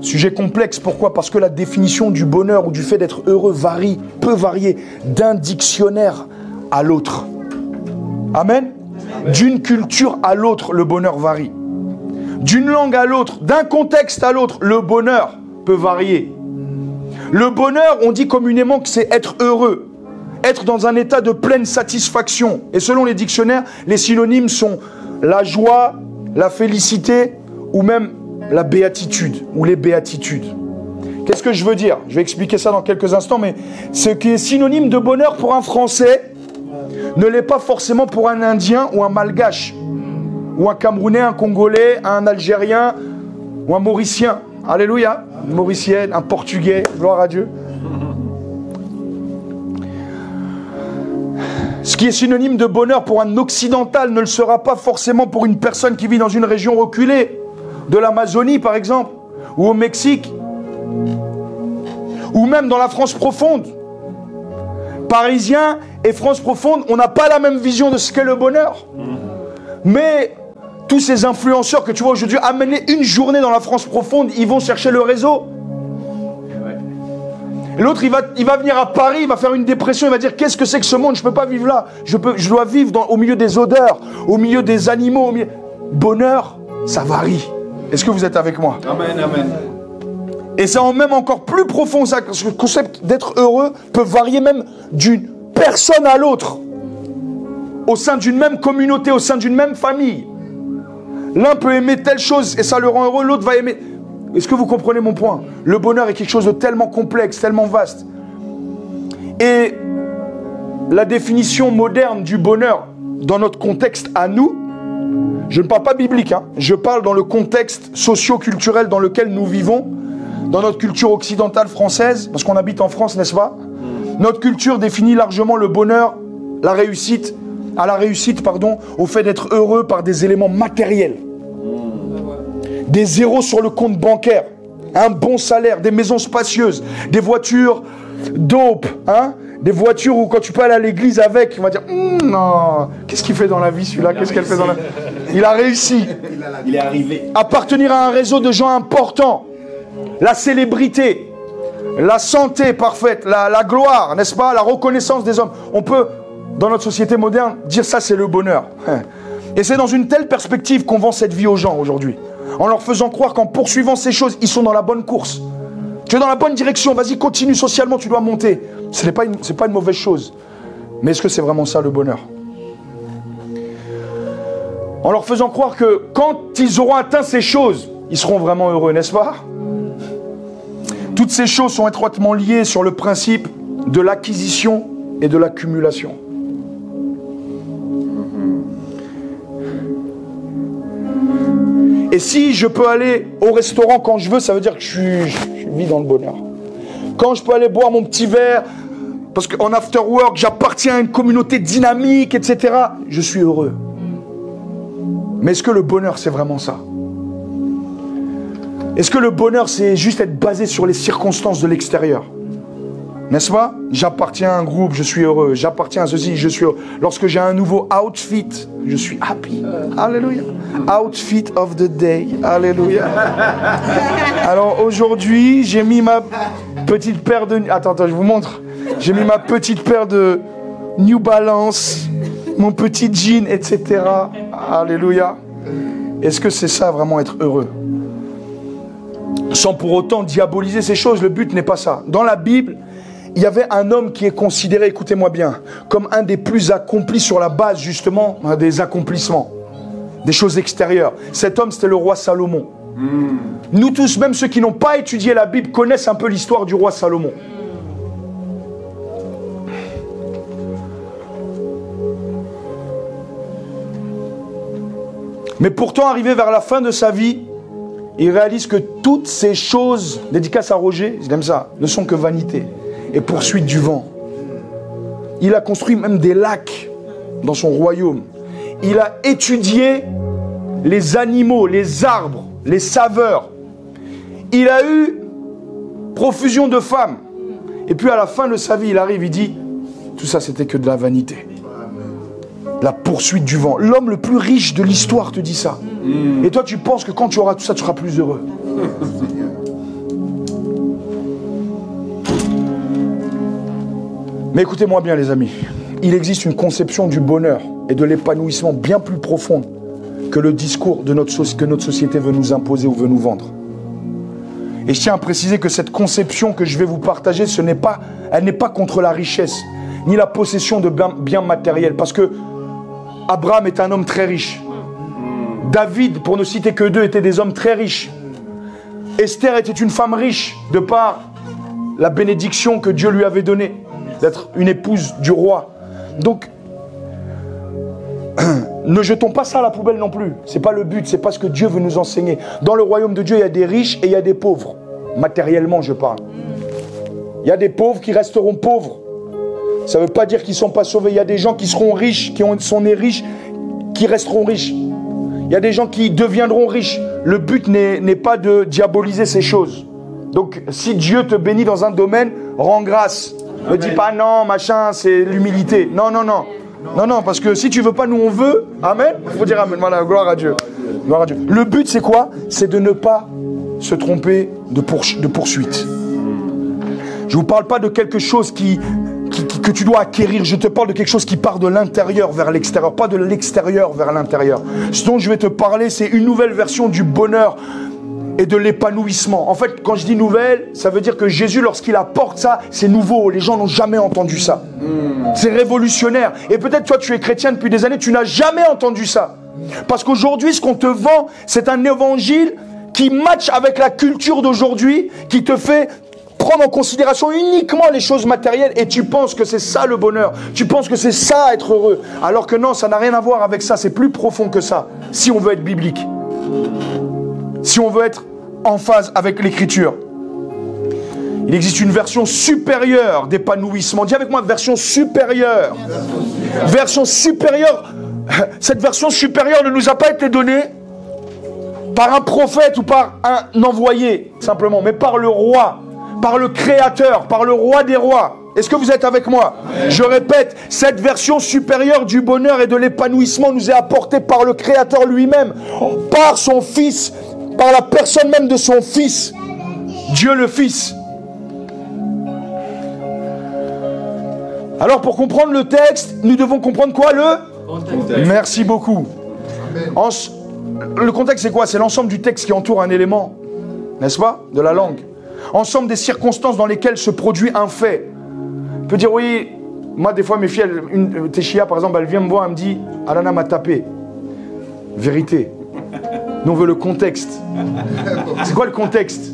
Sujet complexe, pourquoi? Parce que la définition du bonheur ou du fait d'être heureux peut varier d'un dictionnaire à l'autre. Amen. D'une culture à l'autre, le bonheur varie. D'une langue à l'autre, d'un contexte à l'autre, le bonheur peut varier. Le bonheur, on dit communément que c'est être heureux, être dans un état de pleine satisfaction. Et selon les dictionnaires, les synonymes sont la joie, la félicité ou même la béatitude ou les béatitudes. Qu'est-ce que je veux dire? Je vais expliquer ça dans quelques instants, mais ce qui est synonyme de bonheur pour un Français ne l'est pas forcément pour un Indien ou un Malgache, ou un Camerounais, un Congolais, un Algérien ou un Mauricien. Alléluia. Une Mauricienne, un Portugais, gloire à Dieu. Ce qui est synonyme de bonheur pour un Occidental ne le sera pas forcément pour une personne qui vit dans une région reculée, de l'Amazonie par exemple, ou au Mexique, ou même dans la France profonde. Parisiens et France profonde, on n'a pas la même vision de ce qu'est le bonheur. Mais tous ces influenceurs que tu vois aujourd'hui amener une journée dans la France profonde, ils vont chercher le réseau. L'autre, il va venir à Paris, il va faire une dépression, il va dire qu'est-ce que c'est que ce monde, je ne peux pas vivre là. Je dois vivre au milieu des odeurs, au milieu des animaux. Bonheur, ça varie. Est-ce que vous êtes avec moi? Amen, amen. Et c'est même encore plus profond, ça, parce que le concept d'être heureux peut varier même d'une personne à l'autre, au sein d'une même communauté, au sein d'une même famille. L'un peut aimer telle chose et ça le rend heureux, l'autre va aimer. Est-ce que vous comprenez mon point? Le bonheur est quelque chose de tellement complexe, tellement vaste. Et la définition moderne du bonheur dans notre contexte à nous, je ne parle pas biblique, hein, je parle dans le contexte socio-culturel dans lequel nous vivons, dans notre culture occidentale française, parce qu'on habite en France, n'est-ce pas? Notre culture définit largement le bonheur, la réussite, au fait d'être heureux par des éléments matériels. des zéros sur le compte bancaire, un bon salaire, des maisons spacieuses, des voitures dope, hein, des voitures où quand tu peux aller à l'église avec, on va dire non, qu'est-ce qu'il fait dans la vie celui-là, qu'est-ce qu'elle fait dans la vie? Il a réussi. Il est arrivé. Appartenir à un réseau de gens importants, la célébrité, la santé parfaite, la gloire, n'est-ce pas, la reconnaissance des hommes. On peut, dans notre société moderne, dire ça c'est le bonheur. Et c'est dans une telle perspective qu'on vend cette vie aux gens aujourd'hui, en leur faisant croire qu'en poursuivant ces choses, ils sont dans la bonne course. Tu es dans la bonne direction, vas-y, continue, socialement tu dois monter. Ce n'est pas une mauvaise chose. Mais est-ce que c'est vraiment ça le bonheur? En leur faisant croire que quand ils auront atteint ces choses, ils seront vraiment heureux, n'est-ce pas? Toutes ces choses sont étroitement liées sur le principe de l'acquisition et de l'accumulation. Et si je peux aller au restaurant quand je veux, ça veut dire que je vis dans le bonheur. Quand je peux aller boire mon petit verre, parce qu'en after work, j'appartiens à une communauté dynamique, etc., je suis heureux. Mais est-ce que le bonheur, c'est vraiment ça? Est-ce que le bonheur, c'est juste être basé sur les circonstances de l'extérieur? N'est-ce pas? J'appartiens à un groupe, je suis heureux. J'appartiens à ceci, je suis heureux. Lorsque j'ai un nouveau outfit, je suis happy. Alléluia. Outfit of the day. Alléluia. Alors aujourd'hui, j'ai mis ma petite paire de... Attends, je vous montre. J'ai mis ma petite paire de New Balance, mon petit jean, etc. Alléluia. Est-ce que c'est ça vraiment être heureux? Sans pour autant diaboliser ces choses, le but n'est pas ça. Dans la Bible, il y avait un homme qui est considéré, écoutez-moi bien, comme un des plus accomplis sur la base justement des accomplissements, des choses extérieures. Cet homme, c'était le roi Salomon. Nous tous, même ceux qui n'ont pas étudié la Bible, connaissent un peu l'histoire du roi Salomon. Mais pourtant, arrivé vers la fin de sa vie, il réalise que toutes ces choses, dédicace à Roger, il aime ça, ne sont que vanité et poursuite du vent. Il a construit même des lacs dans son royaume. Il a étudié les animaux, les arbres, les saveurs. Il a eu profusion de femmes. Et puis à la fin de sa vie, il arrive, il dit, tout ça c'était que de la vanité. La poursuite du vent. L'homme le plus riche de l'histoire te dit ça. Et toi, tu penses que quand tu auras tout ça, tu seras plus heureux. Mais écoutez-moi bien, les amis. Il existe une conception du bonheur et de l'épanouissement bien plus profonde que le discours que notre société veut nous imposer ou veut nous vendre. Et je tiens à préciser que cette conception que je vais vous partager, elle n'est pas contre la richesse, ni la possession de biens matériels. Parce que Abraham est un homme très riche. David, pour ne citer que deux, étaient des hommes très riches. Esther était une femme riche, de par la bénédiction que Dieu lui avait donnée, d'être une épouse du roi. Donc, ne jetons pas ça à la poubelle non plus. C'est pas le but, c'est pas ce que Dieu veut nous enseigner. Dans le royaume de Dieu, il y a des riches et il y a des pauvres. Matériellement, je parle. Il y a des pauvres qui resteront pauvres. Ça ne veut pas dire qu'ils ne sont pas sauvés. Il y a des gens qui seront riches, qui sont nés riches, qui resteront riches. Il y a des gens qui deviendront riches. Le but n'est pas de diaboliser ces choses. Donc, si Dieu te bénit dans un domaine, rends grâce. Ne dis pas non, machin, c'est l'humilité. Non, non, non. Non, non, parce que si tu veux pas, nous on veut. Amen. Il faut dire amen. Voilà, gloire à Dieu. Gloire à Dieu. Le but, c'est quoi? C'est de ne pas se tromper de poursuite. Je ne vous parle pas de quelque chose que tu dois acquérir. Je te parle de quelque chose qui part de l'intérieur vers l'extérieur, pas de l'extérieur vers l'intérieur. Ce dont je vais te parler, c'est une nouvelle version du bonheur et de l'épanouissement. En fait, quand je dis nouvelle, ça veut dire que Jésus, lorsqu'il apporte ça, c'est nouveau. Les gens n'ont jamais entendu ça. C'est révolutionnaire. Et peut-être toi, tu es chrétien depuis des années, tu n'as jamais entendu ça. Parce qu'aujourd'hui, ce qu'on te vend, c'est un évangile qui matche avec la culture d'aujourd'hui, qui te fait prendre en considération uniquement les choses matérielles, et tu penses que c'est ça le bonheur. Tu penses que c'est ça être heureux. Alors que non, ça n'a rien à voir avec ça. C'est plus profond que ça, si on veut être biblique. Si on veut être en phase avec l'écriture. Il existe une version supérieure d'épanouissement. Dis avec moi, version supérieure. Version supérieure. Cette version supérieure ne nous a pas été donnée par un prophète ou par un envoyé, simplement, mais par le roi, par le créateur, par le roi des rois. Est-ce que vous êtes avec moi? Amen. Je répète, cette version supérieure du bonheur et de l'épanouissement nous est apportée par le créateur lui-même, par son fils, par la personne même de son fils, Dieu le Fils. Alors pour comprendre le texte, nous devons comprendre quoi? Merci beaucoup. Le contexte c'est quoi? C'est l'ensemble du texte qui entoure un élément, n'est-ce pas? De la langue. Ensemble des circonstances dans lesquelles se produit un fait. On peut dire oui, moi des fois mes filles, Téchia par exemple, elle vient me voir, elle me dit Alana m'a tapé. Vérité. Nous on veut le contexte. C'est quoi le contexte?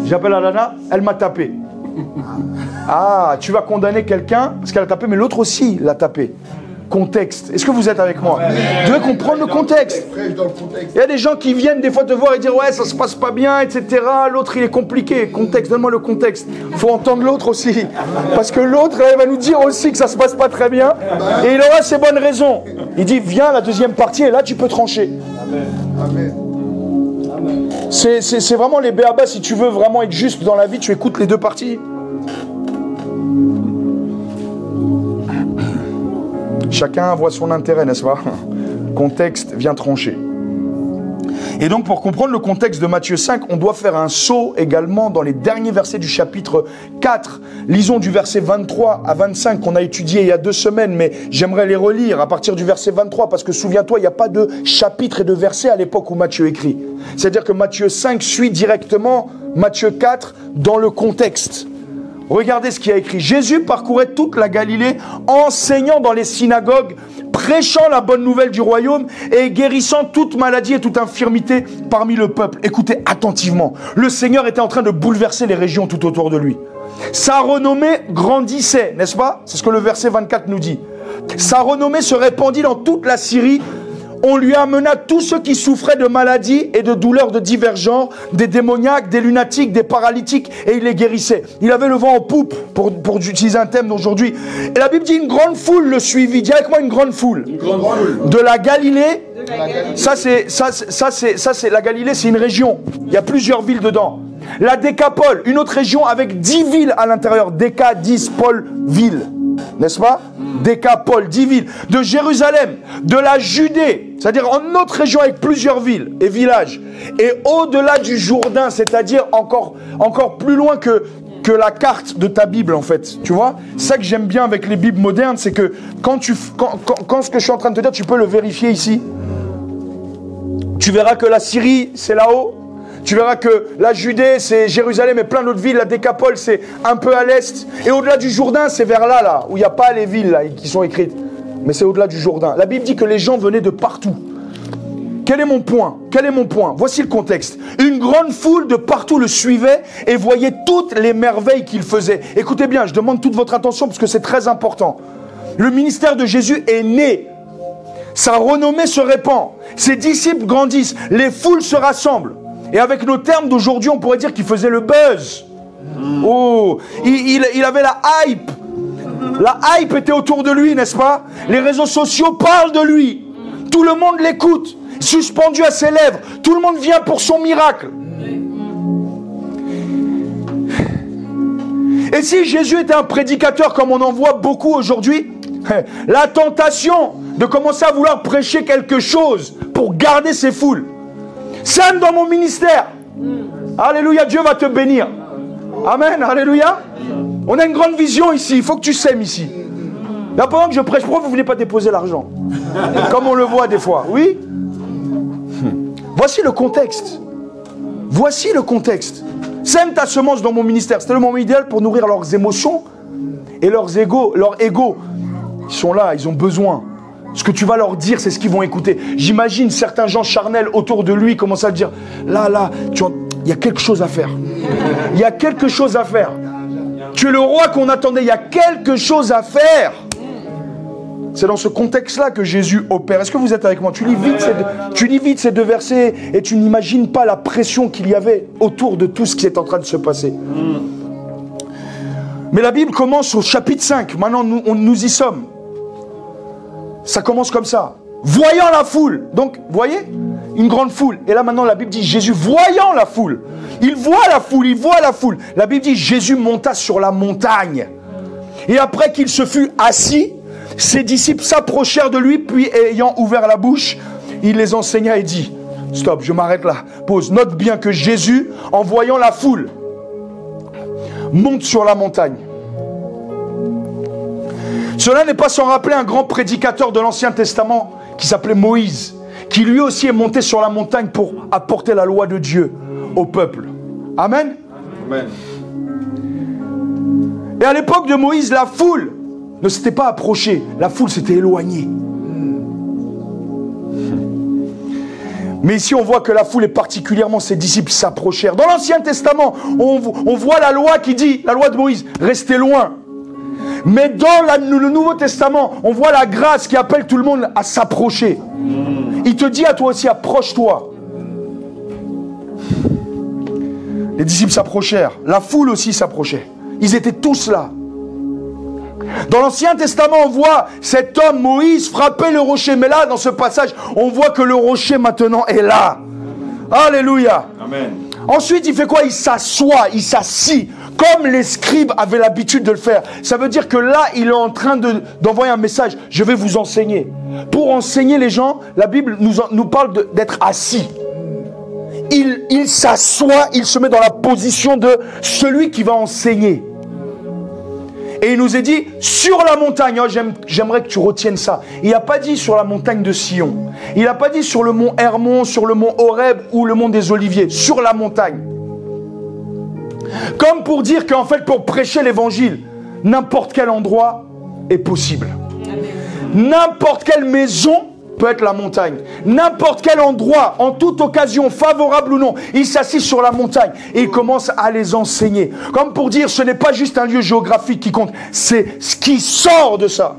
J'appelle Alana, elle m'a tapé. Ah, tu vas condamner quelqu'un parce qu'elle a tapé, mais l'autre aussi l'a tapé. Contexte. Est-ce que vous êtes avec moi? Vous devez comprendre le contexte. Il y a des gens qui viennent des fois te voir et dire ouais, ça se passe pas bien, etc. L'autre il est compliqué. Contexte, donne-moi le contexte. Il faut entendre l'autre aussi. Parce que l'autre il va nous dire aussi que ça se passe pas très bien. Et il aura ses bonnes raisons. Il dit viens, la deuxième partie, et là tu peux trancher. Amen. C'est vraiment les béabas. Si tu veux vraiment être juste dans la vie, tu écoutes les deux parties. Chacun voit son intérêt, n'est-ce pas? Contexte vient trancher. Et donc, pour comprendre le contexte de Matthieu 5, on doit faire un saut également dans les derniers versets du chapitre 4. Lisons du verset 23 à 25 qu'on a étudié il y a 2 semaines, mais j'aimerais les relire à partir du verset 23, parce que souviens-toi, il n'y a pas de chapitre et de verset à l'époque où Matthieu écrit. C'est-à-dire que Matthieu 5 suit directement Matthieu 4 dans le contexte. Regardez ce qu'il a écrit. Jésus parcourait toute la Galilée, enseignant dans les synagogues, prêchant la bonne nouvelle du royaume et guérissant toute maladie et toute infirmité parmi le peuple. Écoutez attentivement. Le Seigneur était en train de bouleverser les régions tout autour de lui. Sa renommée grandissait, n'est-ce pas? C'est ce que le verset 24 nous dit. Sa renommée se répandit dans toute la Syrie. On lui amena tous ceux qui souffraient de maladies et de douleurs de divers genres, des démoniaques, des lunatiques, des paralytiques, et il les guérissait. Il avait le vent en poupe, pour utiliser un thème d'aujourd'hui. Et la Bible dit une grande foule le suivit. Dis avec moi une grande foule. Une grande foule. De la Galilée. Ça c'est la Galilée, c'est une région. Il y a plusieurs villes dedans. La Décapole, une autre région avec 10 villes à l'intérieur. Déca, 10, Paul, ville. N'est-ce pas? Décapole, 10 villes. De Jérusalem, de la Judée, c'est-à-dire en autre région avec plusieurs villes et villages. Et au-delà du Jourdain, c'est-à-dire encore plus loin que la carte de ta Bible, en fait. Tu vois? Ça que j'aime bien avec les Bibles modernes, c'est que quand ce que je suis en train de te dire, tu peux le vérifier ici. Tu verras que la Syrie, c'est là-haut. Tu verras que la Judée, c'est Jérusalem et plein d'autres villes. La Décapole, c'est un peu à l'est. Et au-delà du Jourdain, c'est vers là, où il n'y a pas les villes là, qui sont écrites. Mais c'est au-delà du Jourdain. La Bible dit que les gens venaient de partout. Quel est mon point? Voici le contexte. Une grande foule de partout le suivait et voyait toutes les merveilles qu'il faisait. Écoutez bien, je demande toute votre attention parce que c'est très important. Le ministère de Jésus est né. Sa renommée se répand. Ses disciples grandissent. Les foules se rassemblent. Et avec nos termes d'aujourd'hui, on pourrait dire qu'il faisait le buzz. Oh, il avait la hype. La hype était autour de lui, n'est-ce pas? Les réseaux sociaux parlent de lui. Tout le monde l'écoute, suspendu à ses lèvres. Tout le monde vient pour son miracle. Et si Jésus était un prédicateur comme on en voit beaucoup aujourd'hui, la tentation de commencer à vouloir prêcher quelque chose pour garder ses foules. Sème dans mon ministère. Alléluia, Dieu va te bénir. Amen, alléluia. On a une grande vision ici, il faut que tu sèmes ici. Là, pendant que je prêche, pourquoi vous ne venez pas déposer l'argent? Comme on le voit des fois, oui? Voici le contexte. Voici le contexte. Sème ta semence dans mon ministère. C'était le moment idéal pour nourrir leurs émotions et leurs égos. Leur ego. Ils sont là, ils ont besoin. Ce que tu vas leur dire, c'est ce qu'ils vont écouter. J'imagine certains gens charnels autour de lui commencent à dire, là, il y a quelque chose à faire. Il y a quelque chose à faire. Tu es le roi qu'on attendait, il y a quelque chose à faire. C'est dans ce contexte-là que Jésus opère. Est-ce que vous êtes avec moi? Tu lis vite ces 2 versets et tu n'imagines pas la pression qu'il y avait autour de tout ce qui est en train de se passer. Mais la Bible commence au chapitre 5. Maintenant, nous y sommes. Ça commence comme ça. Voyant la foule. Donc, voyez, une grande foule. Et là maintenant la Bible dit Jésus voyant la foule. Il voit la foule, il voit la foule. La Bible dit Jésus monta sur la montagne. Et après qu'il se fut assis, ses disciples s'approchèrent de lui, puis ayant ouvert la bouche, il les enseigna et dit, stop, je m'arrête là, pause, note bien que Jésus, en voyant la foule, monte sur la montagne. Cela n'est pas sans rappeler un grand prédicateur de l'Ancien Testament qui s'appelait Moïse, qui lui aussi est monté sur la montagne pour apporter la loi de Dieu au peuple. Amen. Amen. Et à l'époque de Moïse, la foule ne s'était pas approchée, la foule s'était éloignée. Mais ici, on voit que la foule et particulièrement ses disciples s'approchèrent. Dans l'Ancien Testament, on voit la loi qui dit, la loi de Moïse, restez loin. Mais dans le Nouveau Testament, on voit la grâce qui appelle tout le monde à s'approcher. Il te dit à toi aussi, approche-toi. Les disciples s'approchèrent, la foule aussi s'approchait. Ils étaient tous là. Dans l'Ancien Testament, on voit cet homme, Moïse, frapper le rocher. Mais là, dans ce passage, on voit que le rocher maintenant est là. Alléluia. Amen. Ensuite, il fait quoi? Il s'assoit, il s'assit, comme les scribes avaient l'habitude de le faire. Ça veut dire que là, il est en train d'envoyer un message. Je vais vous enseigner. Pour enseigner les gens, la Bible nous parle d'être assis. Il s'assoit, il se met dans la position de celui qui va enseigner. Et il nous est dit, sur la montagne, oh, j'aimerais que tu retiennes ça. Il n'a pas dit sur la montagne de Sion. Il n'a pas dit sur le mont Hermon, sur le mont Horeb ou le mont des Oliviers. Sur la montagne. Comme pour dire qu'en fait, pour prêcher l'évangile, n'importe quel endroit est possible. N'importe quelle maison peut être la montagne. N'importe quel endroit, en toute occasion, favorable ou non, il s'assit sur la montagne et il commence à les enseigner. Comme pour dire, ce n'est pas juste un lieu géographique qui compte, c'est ce qui sort de ça.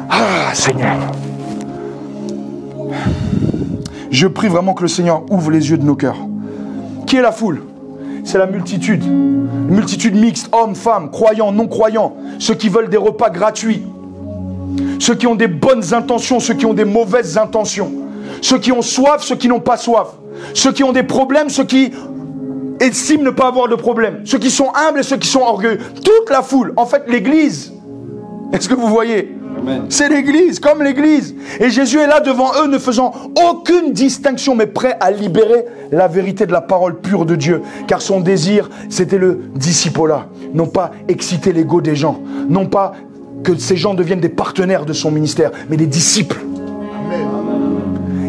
Ah, Seigneur. Je prie vraiment que le Seigneur ouvre les yeux de nos cœurs. Qui est la foule? C'est la multitude. Une multitude mixte, hommes, femmes, croyants, non-croyants, ceux qui veulent des repas gratuits. Ceux qui ont des bonnes intentions, ceux qui ont des mauvaises intentions. Ceux qui ont soif, ceux qui n'ont pas soif. Ceux qui ont des problèmes, ceux qui estiment ne pas avoir de problème. Ceux qui sont humbles et ceux qui sont orgueilleux. Toute la foule. En fait, l'église. Est-ce que vous voyez? C'est l'église, comme l'église. Et Jésus est là devant eux, ne faisant aucune distinction, mais prêt à libérer la vérité de la parole pure de Dieu. Car son désir, c'était le discipolat. Non pas exciter l'ego des gens. Non pas que ces gens deviennent des partenaires de son ministère, mais des disciples. Amen.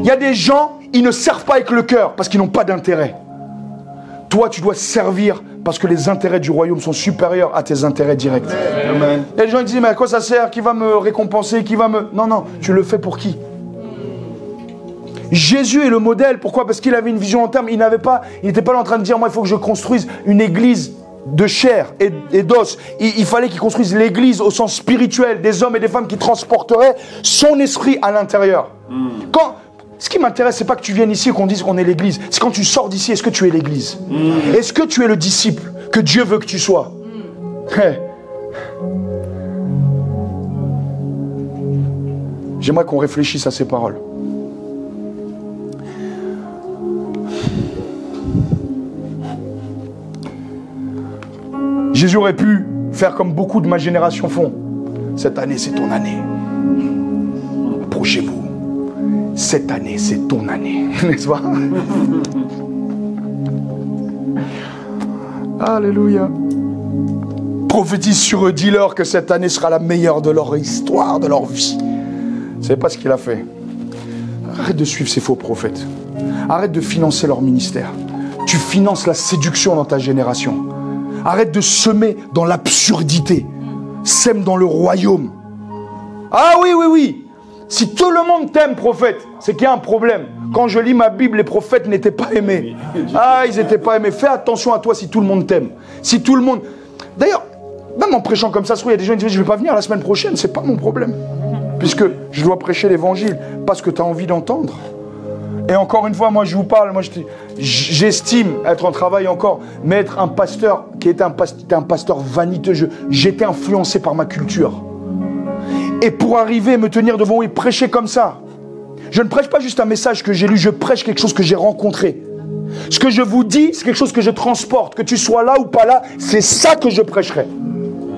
Il y a des gens, ils ne servent pas avec le cœur parce qu'ils n'ont pas d'intérêt. Toi, tu dois servir parce que les intérêts du royaume sont supérieurs à tes intérêts directs. Amen. Et les gens ils disent, mais à quoi ça sert? Qui va me récompenser? Qui va me... Non, non, tu le fais pour qui? Jésus est le modèle. Pourquoi? Parce qu'il avait une vision en termes. Il n'était pas là en train de dire, moi, il faut que je construise une église de chair et d'os. Il fallait qu'il construise l'église au sens spirituel, des hommes et des femmes qui transporteraient son esprit à l'intérieur. Ce qui m'intéresse, c'est pas que tu viennes ici et qu'on dise qu'on est l'église. C'est quand tu sors d'ici, est-ce que tu es l'église? Est-ce que tu es le disciple que Dieu veut que tu sois? Hey. J'aimerais qu'on réfléchisse à ces paroles. Jésus aurait pu faire comme beaucoup de ma génération font. Cette année, c'est ton année. Approchez-vous. Cette année, c'est ton année. N'est-ce pas? Alléluia. Prophétise sur eux, dis-leur que cette année sera la meilleure de leur histoire, de leur vie. C'est pas ce qu'il a fait. Arrête de suivre ces faux prophètes. Arrête de financer leur ministère. Tu finances la séduction dans ta génération. Arrête de semer dans l'absurdité. Sème dans le royaume. Ah oui, oui, oui. Si tout le monde t'aime, prophète, c'est qu'il y a un problème. Quand je lis ma Bible, les prophètes n'étaient pas aimés. Ah, ils n'étaient pas aimés. Fais attention à toi si tout le monde t'aime. Si tout le monde... D'ailleurs, même en prêchant comme ça, il y a des gens qui disent, je ne vais pas venir la semaine prochaine, c'est pas mon problème. Puisque je dois prêcher l'évangile, pas ce que tu as envie d'entendre. Et encore une fois, moi je vous parle, moi j'estime être en travail encore, mais être un pasteur qui était un pasteur vaniteux, j'étais influencé par ma culture. Et pour arriver et me tenir devant eux et prêcher comme ça, Je ne prêche pas juste un message que j'ai lu, je prêche quelque chose que j'ai rencontré. Ce que je vous dis, c'est quelque chose que je transporte. Que tu sois là ou pas là, c'est ça que je prêcherai.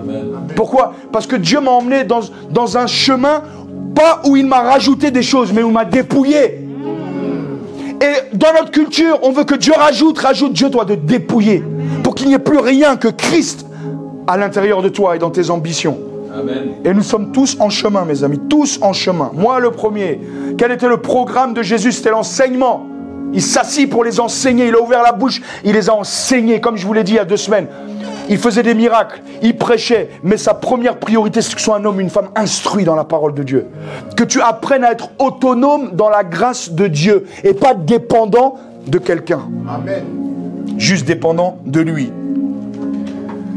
Amen. Pourquoi? Parce que Dieu m'a emmené dans un chemin, pas où il m'a rajouté des choses, mais où il m'a dépouillé. Et dans notre culture, on veut que Dieu rajoute. Dieu doit te dépouiller. Pour qu'il n'y ait plus rien que Christ à l'intérieur de toi et dans tes ambitions. Amen. Et nous sommes tous en chemin, mes amis, tous en chemin. Moi, le premier. Quel était le programme de Jésus? C'était l'enseignement. Il s'assit pour les enseigner. Il a ouvert la bouche. Il les a enseignés, comme je vous l'ai dit il y a 2 semaines. Il faisait des miracles. Il prêchait. Mais sa première priorité, c'est que tu sois un homme, une femme instruit dans la parole de Dieu. Que tu apprennes à être autonome dans la grâce de Dieu. Et pas dépendant de quelqu'un. Amen. Juste dépendant de lui.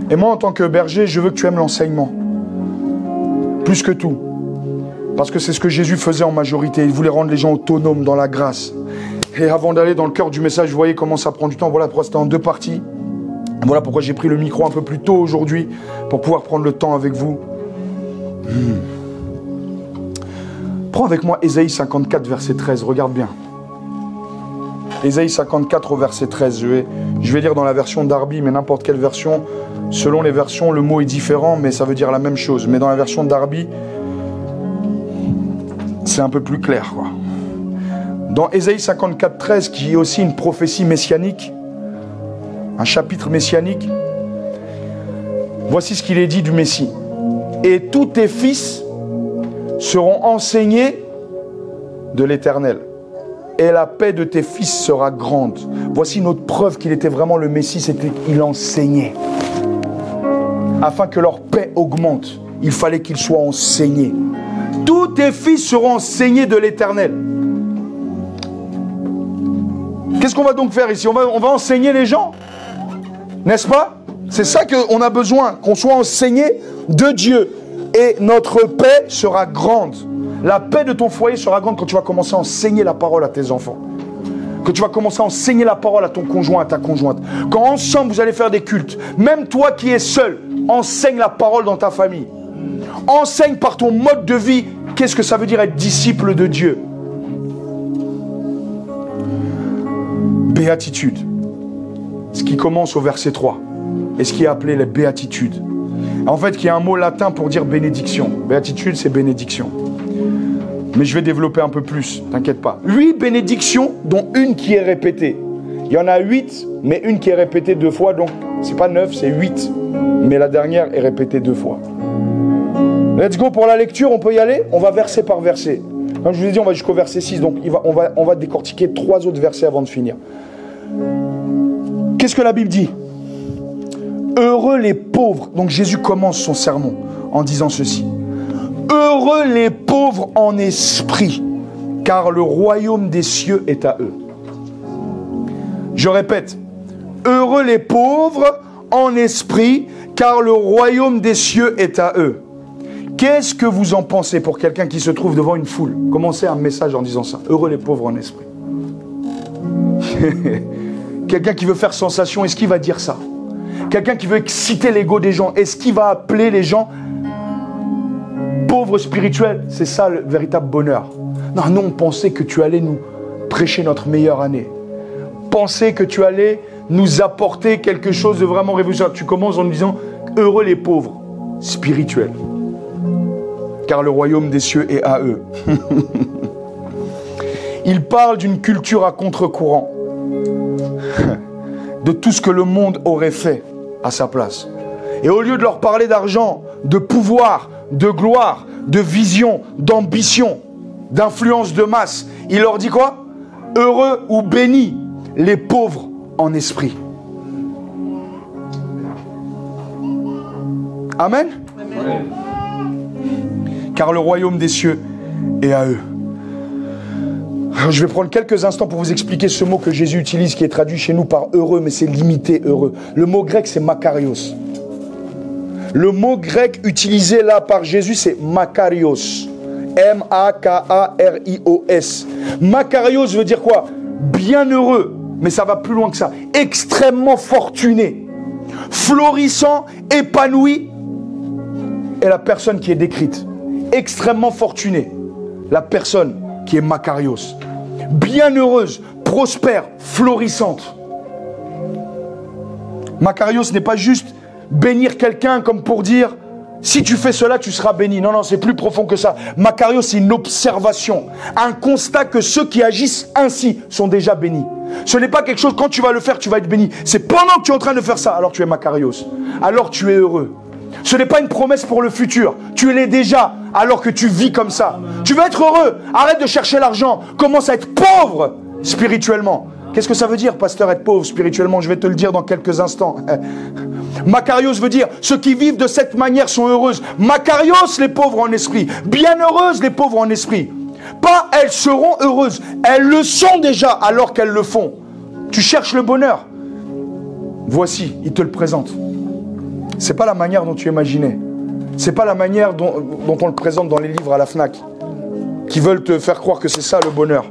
Et moi, en tant que berger, je veux que tu aimes l'enseignement. Plus que tout. Parce que c'est ce que Jésus faisait en majorité. Il voulait rendre les gens autonomes dans la grâce. Et avant d'aller dans le cœur du message, vous voyez comment ça prend du temps. Voilà pourquoi c'était en 2 parties. Voilà pourquoi j'ai pris le micro un peu plus tôt aujourd'hui, pour pouvoir prendre le temps avec vous. Prends avec moi Ésaïe 54, verset 13. Regarde bien. Ésaïe 54 au verset 13. Je vais lire dans la version Darby, mais n'importe quelle version. Selon les versions, le mot est différent, mais ça veut dire la même chose. Mais dans la version Darby, c'est un peu plus clair, quoi. Dans Ésaïe 54, 13, qui est aussi une prophétie messianique, un chapitre messianique, voici ce qu'il est dit du Messie. Et tous tes fils seront enseignés de l'Éternel, et la paix de tes fils sera grande. Voici notre preuve qu'il était vraiment le Messie, c'était qu'il enseignait. Afin que leur paix augmente, il fallait qu'ils soient enseignés. Tous tes fils seront enseignés de l'Éternel. Qu'est-ce qu'on va donc faire ici? On va enseigner les gens, n'est-ce pas? C'est ça qu'on a besoin, qu'on soit enseigné de Dieu. Et notre paix sera grande. La paix de ton foyer sera grande quand tu vas commencer à enseigner la parole à tes enfants. Que tu vas commencer à enseigner la parole à ton conjoint, à ta conjointe. Quand ensemble vous allez faire des cultes, même toi qui es seul, enseigne la parole dans ta famille. Enseigne par ton mode de vie qu'est-ce que ça veut dire être disciple de Dieu. Béatitude. Ce qui commence au verset 3. Et ce qui est appelé les béatitudes. En fait, il y a un mot latin pour dire bénédiction. Béatitude, c'est bénédiction. Mais je vais développer un peu plus, t'inquiète pas. 8 bénédictions, dont une qui est répétée. Il y en a 8, mais une qui est répétée 2 fois, donc c'est pas 9, c'est 8. Mais la dernière est répétée 2 fois. Let's go pour la lecture, on peut y aller? On va verset par verset. Comme je vous ai dit, on va jusqu'au verset 6, donc on va décortiquer 3 autres versets avant de finir. Qu'est-ce que la Bible dit? Heureux les pauvres. Donc Jésus commence son sermon en disant ceci. Heureux les pauvres en esprit, car le royaume des cieux est à eux. Je répète, heureux les pauvres en esprit, car le royaume des cieux est à eux. Qu'est-ce que vous en pensez pour quelqu'un qui se trouve devant une foule? Commencez un message en disant ça. Heureux les pauvres en esprit. Quelqu'un qui veut faire sensation, est-ce qu'il va dire ça? Quelqu'un qui veut exciter l'ego des gens, est-ce qu'il va appeler les gens pauvres spirituels? C'est ça le véritable bonheur. Non, nous on pensait que tu allais nous prêcher notre meilleure année. Pensez que tu allais nous apporter quelque chose de vraiment révolutionnaire. Tu commences en nous disant heureux les pauvres spirituels, car le royaume des cieux est à eux. Il parle d'une culture à contre-courant, de tout ce que le monde aurait fait à sa place. Et au lieu de leur parler d'argent, de pouvoir, de gloire, de vision, d'ambition, d'influence de masse, il leur dit quoi? Heureux ou bénis les pauvres en esprit. Amen? Amen. Car le royaume des cieux est à eux. Je vais prendre quelques instants pour vous expliquer ce mot que Jésus utilise, qui est traduit chez nous par heureux, mais c'est limité heureux. Le mot grec, c'est makarios. Le mot grec utilisé là par Jésus, c'est makarios. M-A-K-A-R-I-O-S. Makarios veut dire quoi? Bienheureux, mais ça va plus loin que ça. Extrêmement fortuné, florissant, épanoui, est la personne qui est décrite. Extrêmement fortunée, la personne qui est Makarios. Bienheureuse, prospère, florissante. Makarios n'est pas juste bénir quelqu'un comme pour dire si tu fais cela, tu seras béni. Non, non, c'est plus profond que ça. Makarios, c'est une observation, un constat que ceux qui agissent ainsi sont déjà bénis. Ce n'est pas quelque chose, quand tu vas le faire, tu vas être béni. C'est pendant que tu es en train de faire ça, alors tu es Makarios. Alors tu es heureux. Ce n'est pas une promesse pour le futur. Tu l'es déjà, alors que tu vis comme ça. Tu veux être heureux. Arrête de chercher l'argent. Commence à être pauvre spirituellement. Qu'est-ce que ça veut dire, pasteur, être pauvre spirituellement? Je vais te le dire dans quelques instants. Makarios veut dire, ceux qui vivent de cette manière sont heureuses. Makarios, les pauvres en esprit. Bienheureuses, les pauvres en esprit. Pas elles seront heureuses. Elles le sont déjà alors qu'elles le font. Tu cherches le bonheur. Voici, il te le présente. C'est pas la manière dont tu imaginais. C'est pas la manière dont on le présente dans les livres à la FNAC. Qui veulent te faire croire que c'est ça le bonheur.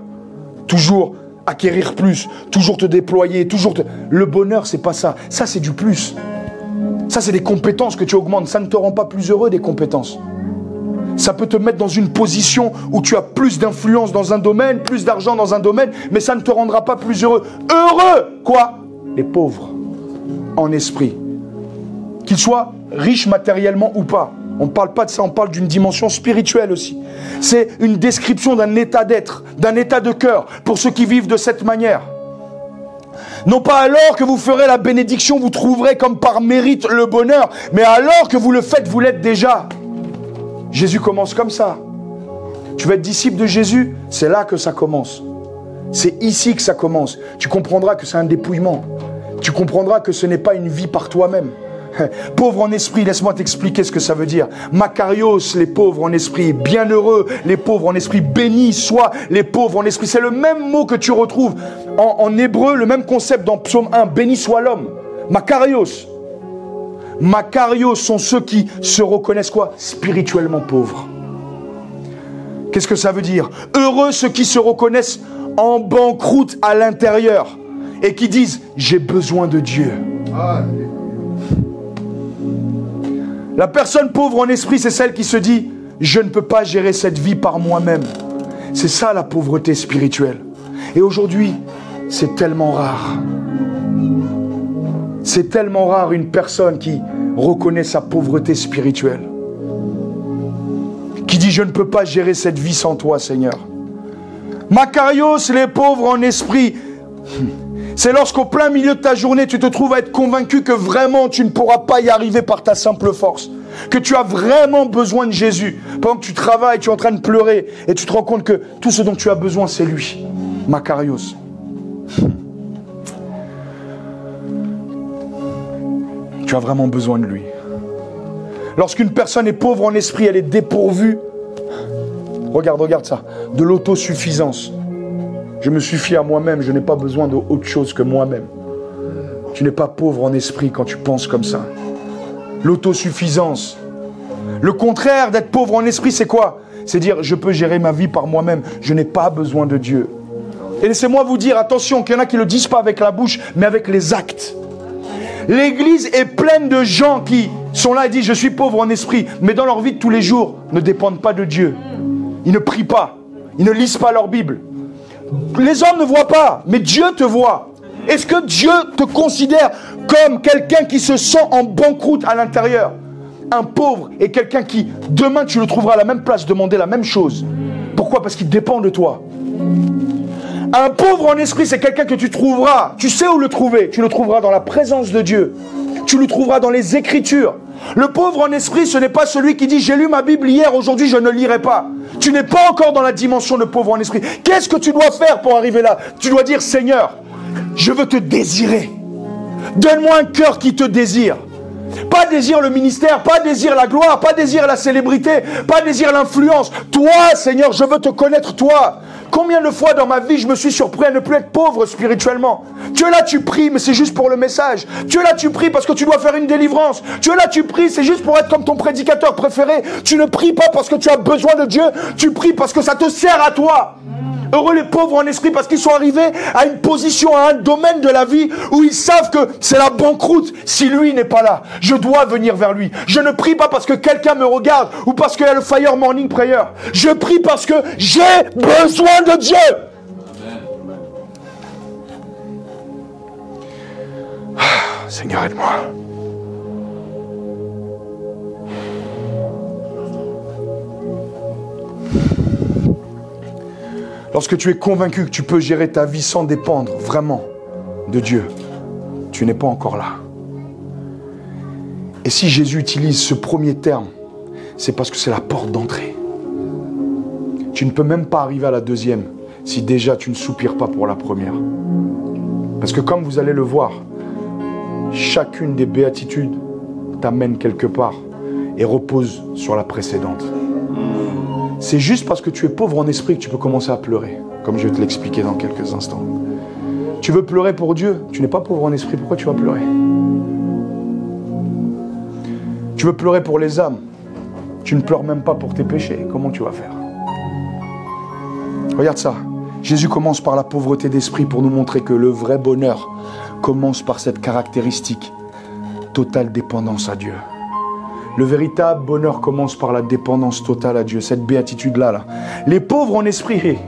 Toujours acquérir plus, toujours te déployer, Le bonheur, c'est pas ça. Ça, c'est du plus. Ça, c'est des compétences que tu augmentes. Ça ne te rend pas plus heureux, des compétences. Ça peut te mettre dans une position où tu as plus d'influence dans un domaine, plus d'argent dans un domaine, mais ça ne te rendra pas plus heureux. Heureux, quoi? Les pauvres, en esprit. Qu'ils soient riches matériellement ou pas. On ne parle pas de ça, on parle d'une dimension spirituelle aussi. C'est une description d'un état d'être, d'un état de cœur, pour ceux qui vivent de cette manière. Non pas alors que vous ferez la bénédiction, vous trouverez comme par mérite le bonheur, mais alors que vous le faites, vous l'êtes déjà. Jésus commence comme ça. Tu veux être disciple de Jésus, c'est là que ça commence. C'est ici que ça commence. Tu comprendras que c'est un dépouillement. Tu comprendras que ce n'est pas une vie par toi-même. Pauvre en esprit, laisse-moi t'expliquer ce que ça veut dire. Makarios, les pauvres en esprit. Bienheureux, les pauvres en esprit. Bénis soient les pauvres en esprit. C'est le même mot que tu retrouves en hébreu, le même concept dans Psaume 1. Béni soit l'homme. Makarios. Makarios sont ceux qui se reconnaissent quoi? Spirituellement pauvres. Qu'est-ce que ça veut dire? Heureux ceux qui se reconnaissent en banqueroute à l'intérieur et qui disent j'ai besoin de Dieu. La personne pauvre en esprit, c'est celle qui se dit je ne peux pas gérer cette vie par moi-même. C'est ça la pauvreté spirituelle. Et aujourd'hui, c'est tellement rare. C'est tellement rare une personne qui reconnaît sa pauvreté spirituelle. Qui dit je ne peux pas gérer cette vie sans toi, Seigneur. Makarios, les pauvres en esprit. C'est lorsqu'au plein milieu de ta journée, tu te trouves à être convaincu que vraiment tu ne pourras pas y arriver par ta simple force. Que tu as vraiment besoin de Jésus. Pendant que tu travailles, tu es en train de pleurer et tu te rends compte que tout ce dont tu as besoin, c'est lui. Makarios. Tu as vraiment besoin de lui. Lorsqu'une personne est pauvre en esprit, elle est dépourvue. Regarde ça. De l'autosuffisance. Je me suffis à moi-même, je n'ai pas besoin d'autre chose que moi-même. Tu n'es pas pauvre en esprit quand tu penses comme ça. L'autosuffisance. Le contraire d'être pauvre en esprit, c'est quoi? C'est dire, je peux gérer ma vie par moi-même, je n'ai pas besoin de Dieu. Et laissez-moi vous dire, attention, qu'il y en a qui ne le disent pas avec la bouche, mais avec les actes. L'église est pleine de gens qui sont là et disent, je suis pauvre en esprit, mais dans leur vie de tous les jours, ne dépendent pas de Dieu. Ils ne prient pas, ils ne lisent pas leur Bible. Les hommes ne voient pas, mais Dieu te voit. Est-ce que Dieu te considère comme quelqu'un qui se sent en banqueroute à l'intérieur? Un pauvre est quelqu'un qui, demain, tu le trouveras à la même place, demander la même chose. Pourquoi? Parce qu'il dépend de toi. Un pauvre en esprit, c'est quelqu'un que tu trouveras. Tu sais où le trouver? Tu le trouveras dans la présence de Dieu. Tu le trouveras dans les Écritures. Le pauvre en esprit, ce n'est pas celui qui dit « J'ai lu ma Bible hier, aujourd'hui je ne lirai pas ». Tu n'es pas encore dans la dimension de pauvre en esprit. Qu'est-ce que tu dois faire pour arriver là? Tu dois dire « Seigneur, je veux te désirer. Donne-moi un cœur qui te désire. » Pas désir le ministère, pas désir la gloire, pas désir la célébrité, pas désir l'influence. Toi, Seigneur, je veux te connaître, toi. Combien de fois dans ma vie je me suis surpris à ne plus être pauvre spirituellement? Tu es là, tu pries, mais c'est juste pour le message. Tu es là, tu pries parce que tu dois faire une délivrance. Tu es là, tu pries, c'est juste pour être comme ton prédicateur préféré. Tu ne pries pas parce que tu as besoin de Dieu, tu pries parce que ça te sert à toi. Heureux les pauvres en esprit parce qu'ils sont arrivés à une position, à un domaine de la vie où ils savent que c'est la banqueroute si lui n'est pas là. Je dois venir vers lui. Je ne prie pas parce que quelqu'un me regarde ou parce qu'il y a le Fire Morning Prayer. Je prie parce que j'ai besoin de Dieu. Seigneur, aide-moi. Lorsque tu es convaincu que tu peux gérer ta vie sans dépendre vraiment de Dieu, tu n'es pas encore là. Et si Jésus utilise ce premier terme, c'est parce que c'est la porte d'entrée. Tu ne peux même pas arriver à la deuxième si déjà tu ne soupires pas pour la première. Parce que comme vous allez le voir, chacune des béatitudes t'amène quelque part et repose sur la précédente. C'est juste parce que tu es pauvre en esprit que tu peux commencer à pleurer, comme je vais te l'expliquer dans quelques instants. Tu veux pleurer pour Dieu, tu n'es pas pauvre en esprit, pourquoi tu vas pleurer? Tu veux pleurer pour les âmes, tu ne pleures même pas pour tes péchés, comment tu vas faire? Regarde ça, Jésus commence par la pauvreté d'esprit pour nous montrer que le vrai bonheur commence par cette caractéristique, totale dépendance à Dieu. Le véritable bonheur commence par la dépendance totale à Dieu, cette béatitude-là. Les pauvres en esprit.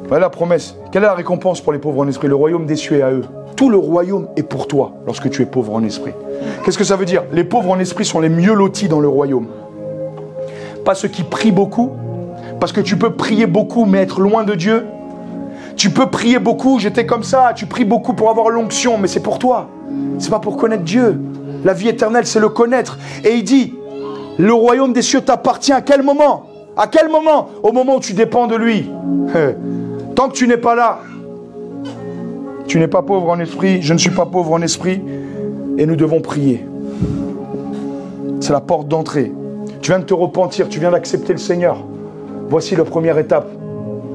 Voilà la promesse. Quelle est la récompense pour les pauvres en esprit? Le royaume des cieux est à eux. Tout le royaume est pour toi lorsque tu es pauvre en esprit. Qu'est-ce que ça veut dire? Les pauvres en esprit sont les mieux lotis dans le royaume. Pas ceux qui prient beaucoup, parce que tu peux prier beaucoup mais être loin de Dieu. Tu peux prier beaucoup, j'étais comme ça, tu pries beaucoup pour avoir l'onction, mais c'est pour toi. C'est pas pour connaître Dieu. La vie éternelle, c'est le connaître. Et il dit, le royaume des cieux t'appartient à quel moment? À quel moment? Au moment où tu dépends de lui. Tant que tu n'es pas là, tu n'es pas pauvre en esprit, je ne suis pas pauvre en esprit, et nous devons prier. C'est la porte d'entrée. Tu viens de te repentir, tu viens d'accepter le Seigneur. Voici la première étape.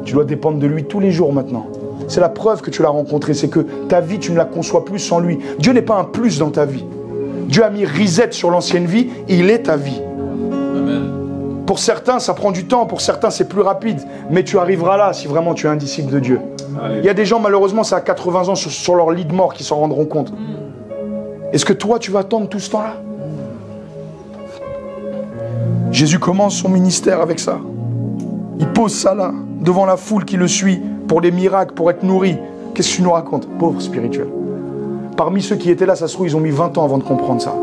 Tu dois dépendre de lui tous les jours maintenant. C'est la preuve que tu l'as rencontré, c'est que ta vie, tu ne la conçois plus sans lui. Dieu n'est pas un plus dans ta vie. Dieu a mis reset sur l'ancienne vie, il est ta vie. Amen. Pour certains, ça prend du temps, pour certains, c'est plus rapide. Mais tu arriveras là si vraiment tu es un disciple de Dieu. Allez. Il y a des gens, malheureusement, ça a 80 ans sur leur lit de mort qui s'en rendront compte. Est-ce que toi, tu vas attendre tout ce temps-là? Jésus commence son ministère avec ça. Il pose ça là, devant la foule qui le suit, pour des miracles, pour être nourri. Qu'est-ce que tu nous racontes? Pauvre spirituel. Parmi ceux qui étaient là, ça se trouve, ils ont mis 20 ans avant de comprendre ça.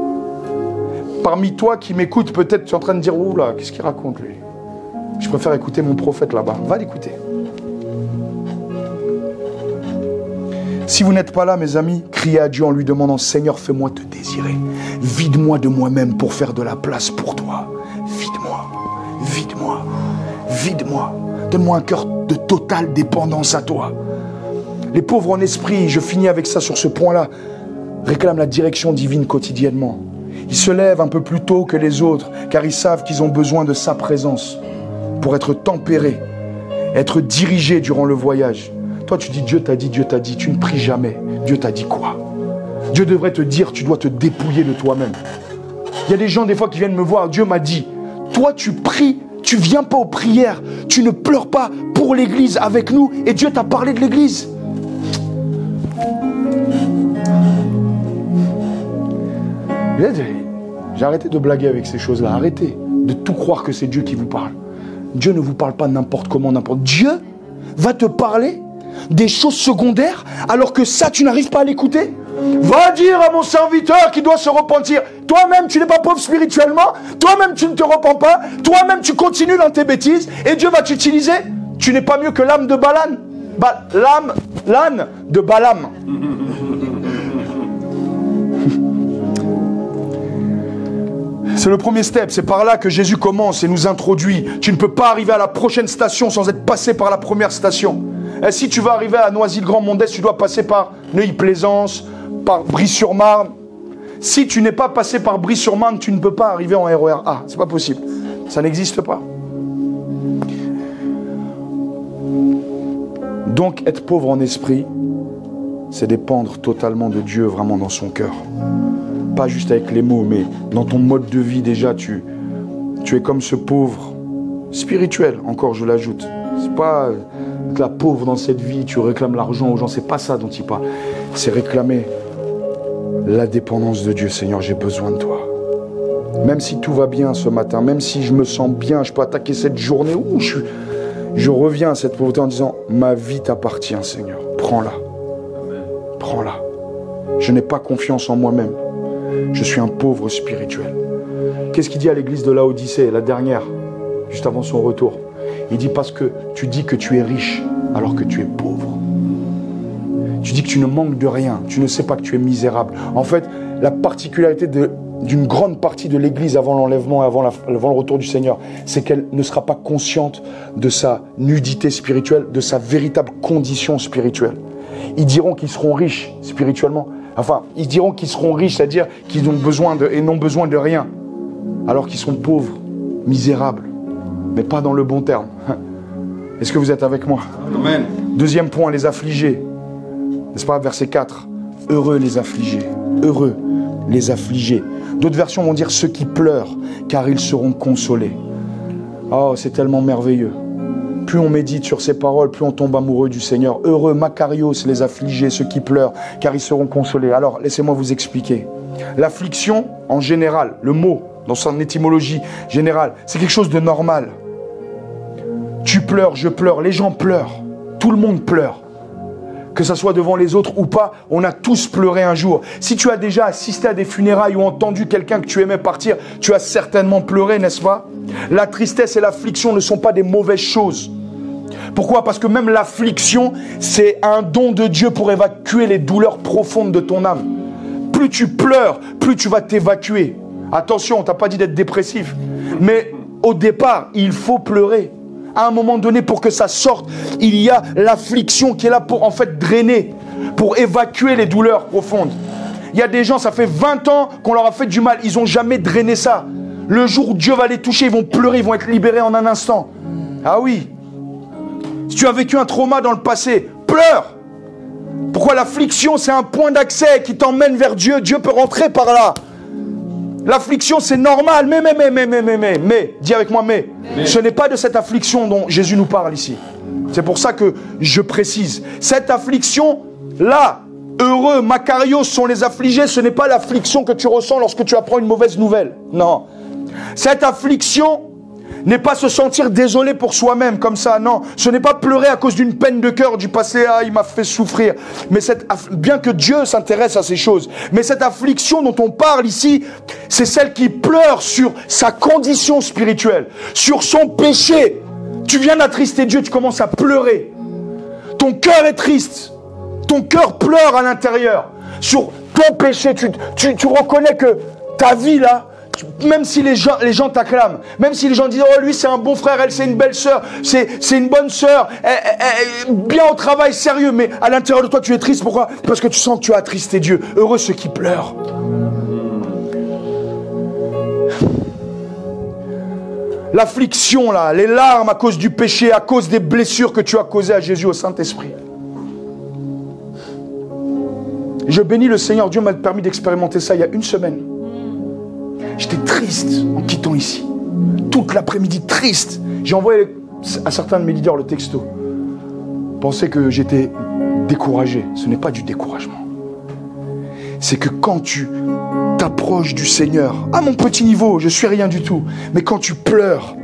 Parmi toi qui m'écoutes, peut-être tu es en train de dire, ouh là, qu'est-ce qu'il raconte lui? Je préfère écouter mon prophète là-bas. Va l'écouter. Si vous n'êtes pas là, mes amis, criez à Dieu en lui demandant, Seigneur, fais-moi te désirer. Vide-moi de moi-même pour faire de la place pour toi. Vide-moi, vide-moi, vide-moi. Donne-moi un cœur de totale dépendance à toi. Les pauvres en esprit, je finis avec ça sur ce point-là, réclament la direction divine quotidiennement. Ils se lèvent un peu plus tôt que les autres, car ils savent qu'ils ont besoin de sa présence pour être tempérés, être dirigés durant le voyage. Toi, tu dis Dieu t'a dit, tu ne pries jamais. Dieu t'a dit quoi? Dieu devrait te dire, tu dois te dépouiller de toi-même. Il y a des gens des fois qui viennent me voir, Dieu m'a dit, toi tu pries, tu viens pas aux prières, tu ne pleures pas pour l'église avec nous, et Dieu t'a parlé de l'église. J'ai arrêté de blaguer avec ces choses-là. Arrêtez de tout croire que c'est Dieu qui vous parle. Dieu ne vous parle pas n'importe comment, n'importe. Dieu va te parler des choses secondaires alors que ça, tu n'arrives pas à l'écouter. Va dire à mon serviteur qui doit se repentir. Toi-même, tu n'es pas pauvre spirituellement. Toi-même, tu ne te repens pas. Toi-même, tu continues dans tes bêtises. Et Dieu va t'utiliser. Tu n'es pas mieux que l'âme de Balaam. L'âne de Balaam. C'est le premier step, c'est par là que Jésus commence et nous introduit. Tu ne peux pas arriver à la prochaine station sans être passé par la première station. Et si tu veux arriver à Noisy-le-Grand-Mont-d'Est, tu dois passer par Neuilly-Plaisance, par Brie-sur-Marne. Si tu n'es pas passé par Brie-sur-Marne, tu ne peux pas arriver en RER A. C'est pas possible. Ça n'existe pas. Donc, être pauvre en esprit, c'est dépendre totalement de Dieu, vraiment dans son cœur. Pas juste avec les mots, mais dans ton mode de vie déjà, tu es comme ce pauvre spirituel, encore je l'ajoute. C'est pas être la pauvre dans cette vie, tu réclames l'argent aux gens, c'est pas ça dont il parle. C'est réclamer la dépendance de Dieu. Seigneur, j'ai besoin de toi. Même si tout va bien ce matin, même si je me sens bien, je peux attaquer cette journée où je reviens à cette pauvreté en disant, ma vie t'appartient, Seigneur. Prends-la. Prends-la. Je n'ai pas confiance en moi-même. Je suis un pauvre spirituel. Qu'est-ce qu'il dit à l'église de Laodicée, la dernière, juste avant son retour? Il dit, parce que tu dis que tu es riche alors que tu es pauvre. Tu dis que tu ne manques de rien. Tu ne sais pas que tu es misérable. En fait, la particularité d'une grande partie de l'église avant l'enlèvement et avant le retour du Seigneur, c'est qu'elle ne sera pas consciente de sa nudité spirituelle, de sa véritable condition spirituelle. Ils diront qu'ils seront riches spirituellement. Enfin, ils diront qu'ils seront riches, c'est-à-dire qu'ils n'ont besoin de rien. Alors qu'ils sont pauvres, misérables, mais pas dans le bon terme. Est-ce que vous êtes avec moi? Amen. Deuxième point, les affligés. N'est-ce pas, verset 4. Heureux les affligés. Heureux les affligés. D'autres versions vont dire ceux qui pleurent, car ils seront consolés. Oh, c'est tellement merveilleux. Plus on médite sur ces paroles, plus on tombe amoureux du Seigneur. Heureux, Makarios, les affligés, ceux qui pleurent, car ils seront consolés. Alors, laissez-moi vous expliquer. L'affliction, en général, le mot, dans son étymologie générale, c'est quelque chose de normal. Tu pleures, je pleure, les gens pleurent. Tout le monde pleure. Que ce soit devant les autres ou pas, on a tous pleuré un jour. Si tu as déjà assisté à des funérailles ou entendu quelqu'un que tu aimais partir, tu as certainement pleuré, n'est-ce pas? La tristesse et l'affliction ne sont pas des mauvaises choses. Pourquoi? Parce que même l'affliction, c'est un don de Dieu pour évacuer les douleurs profondes de ton âme. Plus tu pleures, plus tu vas t'évacuer. Attention, on t'a pas dit d'être dépressif. Mais au départ, il faut pleurer. À un moment donné, pour que ça sorte, il y a l'affliction qui est là pour en fait drainer, pour évacuer les douleurs profondes. Il y a des gens, ça fait 20 ans qu'on leur a fait du mal, ils n'ont jamais drainé ça. Le jour où Dieu va les toucher, ils vont pleurer, ils vont être libérés en un instant. Ah oui. Si tu as vécu un trauma dans le passé, pleure. Pourquoi? L'affliction, c'est un point d'accès qui t'emmène vers Dieu. Dieu peut rentrer par là. L'affliction, c'est normal, mais, dis avec moi, mais. Ce n'est pas de cette affliction dont Jésus nous parle ici. C'est pour ça que je précise. Cette affliction-là, heureux, Makarios sont les affligés, ce n'est pas l'affliction que tu ressens lorsque tu apprends une mauvaise nouvelle. Non. Cette affliction n'est pas se sentir désolé pour soi-même comme ça, non. Ce n'est pas pleurer à cause d'une peine de cœur du passé, ah, il m'a fait souffrir. Mais bien que Dieu s'intéresse à ces choses, mais cette affliction dont on parle ici, c'est celle qui pleure sur sa condition spirituelle, sur son péché. Tu viens d'attrister Dieu, tu commences à pleurer. Ton cœur est triste, ton cœur pleure à l'intérieur. Sur ton péché, tu reconnais que ta vie là, même si les gens t'acclament, même si les gens disent oh lui c'est un bon frère, elle c'est une belle sœur, c'est une bonne sœur, bien au travail, sérieux, mais à l'intérieur de toi tu es triste. Pourquoi? Parce que tu sens que tu as attristé Dieu. Heureux ceux qui pleurent. L'affliction là, les larmes à cause du péché, à cause des blessures que tu as causées à Jésus au Saint-Esprit. Je bénis le Seigneur, Dieu m'a permis d'expérimenter ça il y a une semaine. J'étais triste en quittant ici. Toute l'après-midi, triste. J'ai envoyé à certains de mes leaders le texto. Pensez que j'étais découragé. Ce n'est pas du découragement. C'est que quand tu t'approches du Seigneur, à mon petit niveau, je suis rien du tout, mais quand tu pleures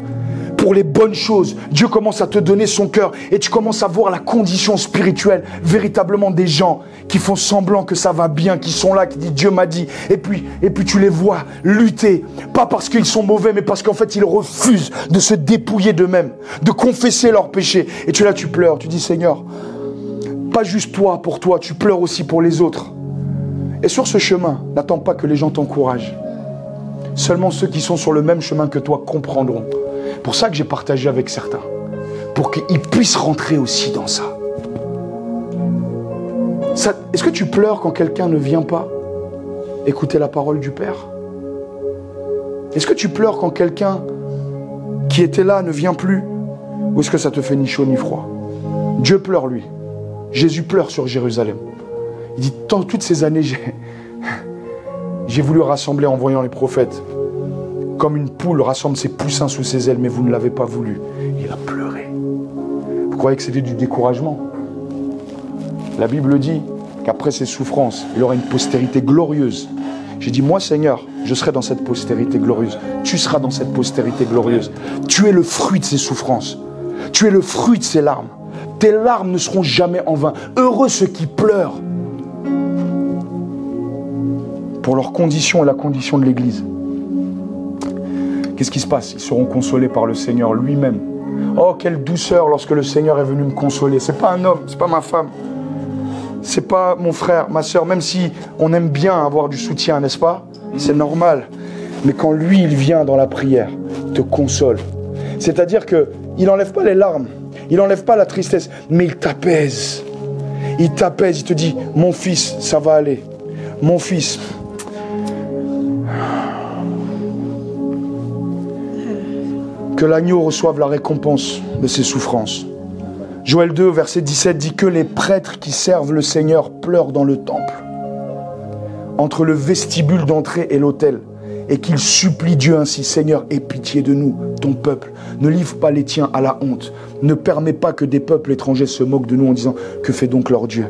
pour les bonnes choses, Dieu commence à te donner son cœur et tu commences à voir la condition spirituelle véritablement des gens qui font semblant que ça va bien, qui sont là, qui disent Dieu m'a dit, et puis tu les vois lutter, pas parce qu'ils sont mauvais, mais parce qu'en fait ils refusent de se dépouiller d'eux-mêmes, de confesser leurs péchés. Et tu es là, tu pleures, tu dis Seigneur, pas juste toi pour toi, tu pleures aussi pour les autres. Et sur ce chemin, n'attends pas que les gens t'encouragent. Seulement ceux qui sont sur le même chemin que toi comprendront. Pour ça que j'ai partagé avec certains, pour qu'ils puissent rentrer aussi dans ça. Est-ce que tu pleures quand quelqu'un ne vient pas écouter la parole du Père? Est-ce que tu pleures quand quelqu'un qui était là ne vient plus? Ou est-ce que ça te fait ni chaud ni froid? Dieu pleure, lui. Jésus pleure sur Jérusalem. Il dit, toutes ces années, j'ai voulu rassembler en voyant les prophètes. Comme une poule rassemble ses poussins sous ses ailes, mais vous ne l'avez pas voulu. Il a pleuré. croyais que c'était du découragement. La Bible dit qu'après ces souffrances, il aura une postérité glorieuse. J'ai dit, moi Seigneur, je serai dans cette postérité glorieuse. Tu seras dans cette postérité glorieuse. Tu es le fruit de ces souffrances. Tu es le fruit de ces larmes. Tes larmes ne seront jamais en vain. Heureux ceux qui pleurent pour leur condition et la condition de l'Église. Qu'est-ce qui se passe? Ils seront consolés par le Seigneur lui-même. Oh, quelle douceur lorsque le Seigneur est venu me consoler. C'est pas un homme, c'est pas ma femme. C'est pas mon frère, ma soeur, même si on aime bien avoir du soutien, n'est-ce pas? C'est normal. Mais quand lui, il vient dans la prière, il te console. C'est-à-dire qu'il n'enlève pas les larmes, il n'enlève pas la tristesse, mais il t'apaise. Il t'apaise, il te dit, mon fils, ça va aller. Mon fils. Que l'agneau reçoive la récompense de ses souffrances. Joël 2, verset 17 dit que les prêtres qui servent le Seigneur pleurent dans le temple, entre le vestibule d'entrée et l'autel, et qu'ils supplient Dieu ainsi, Seigneur, aie pitié de nous, ton peuple. Ne livre pas les tiens à la honte. Ne permets pas que des peuples étrangers se moquent de nous en disant, que fait donc leur Dieu?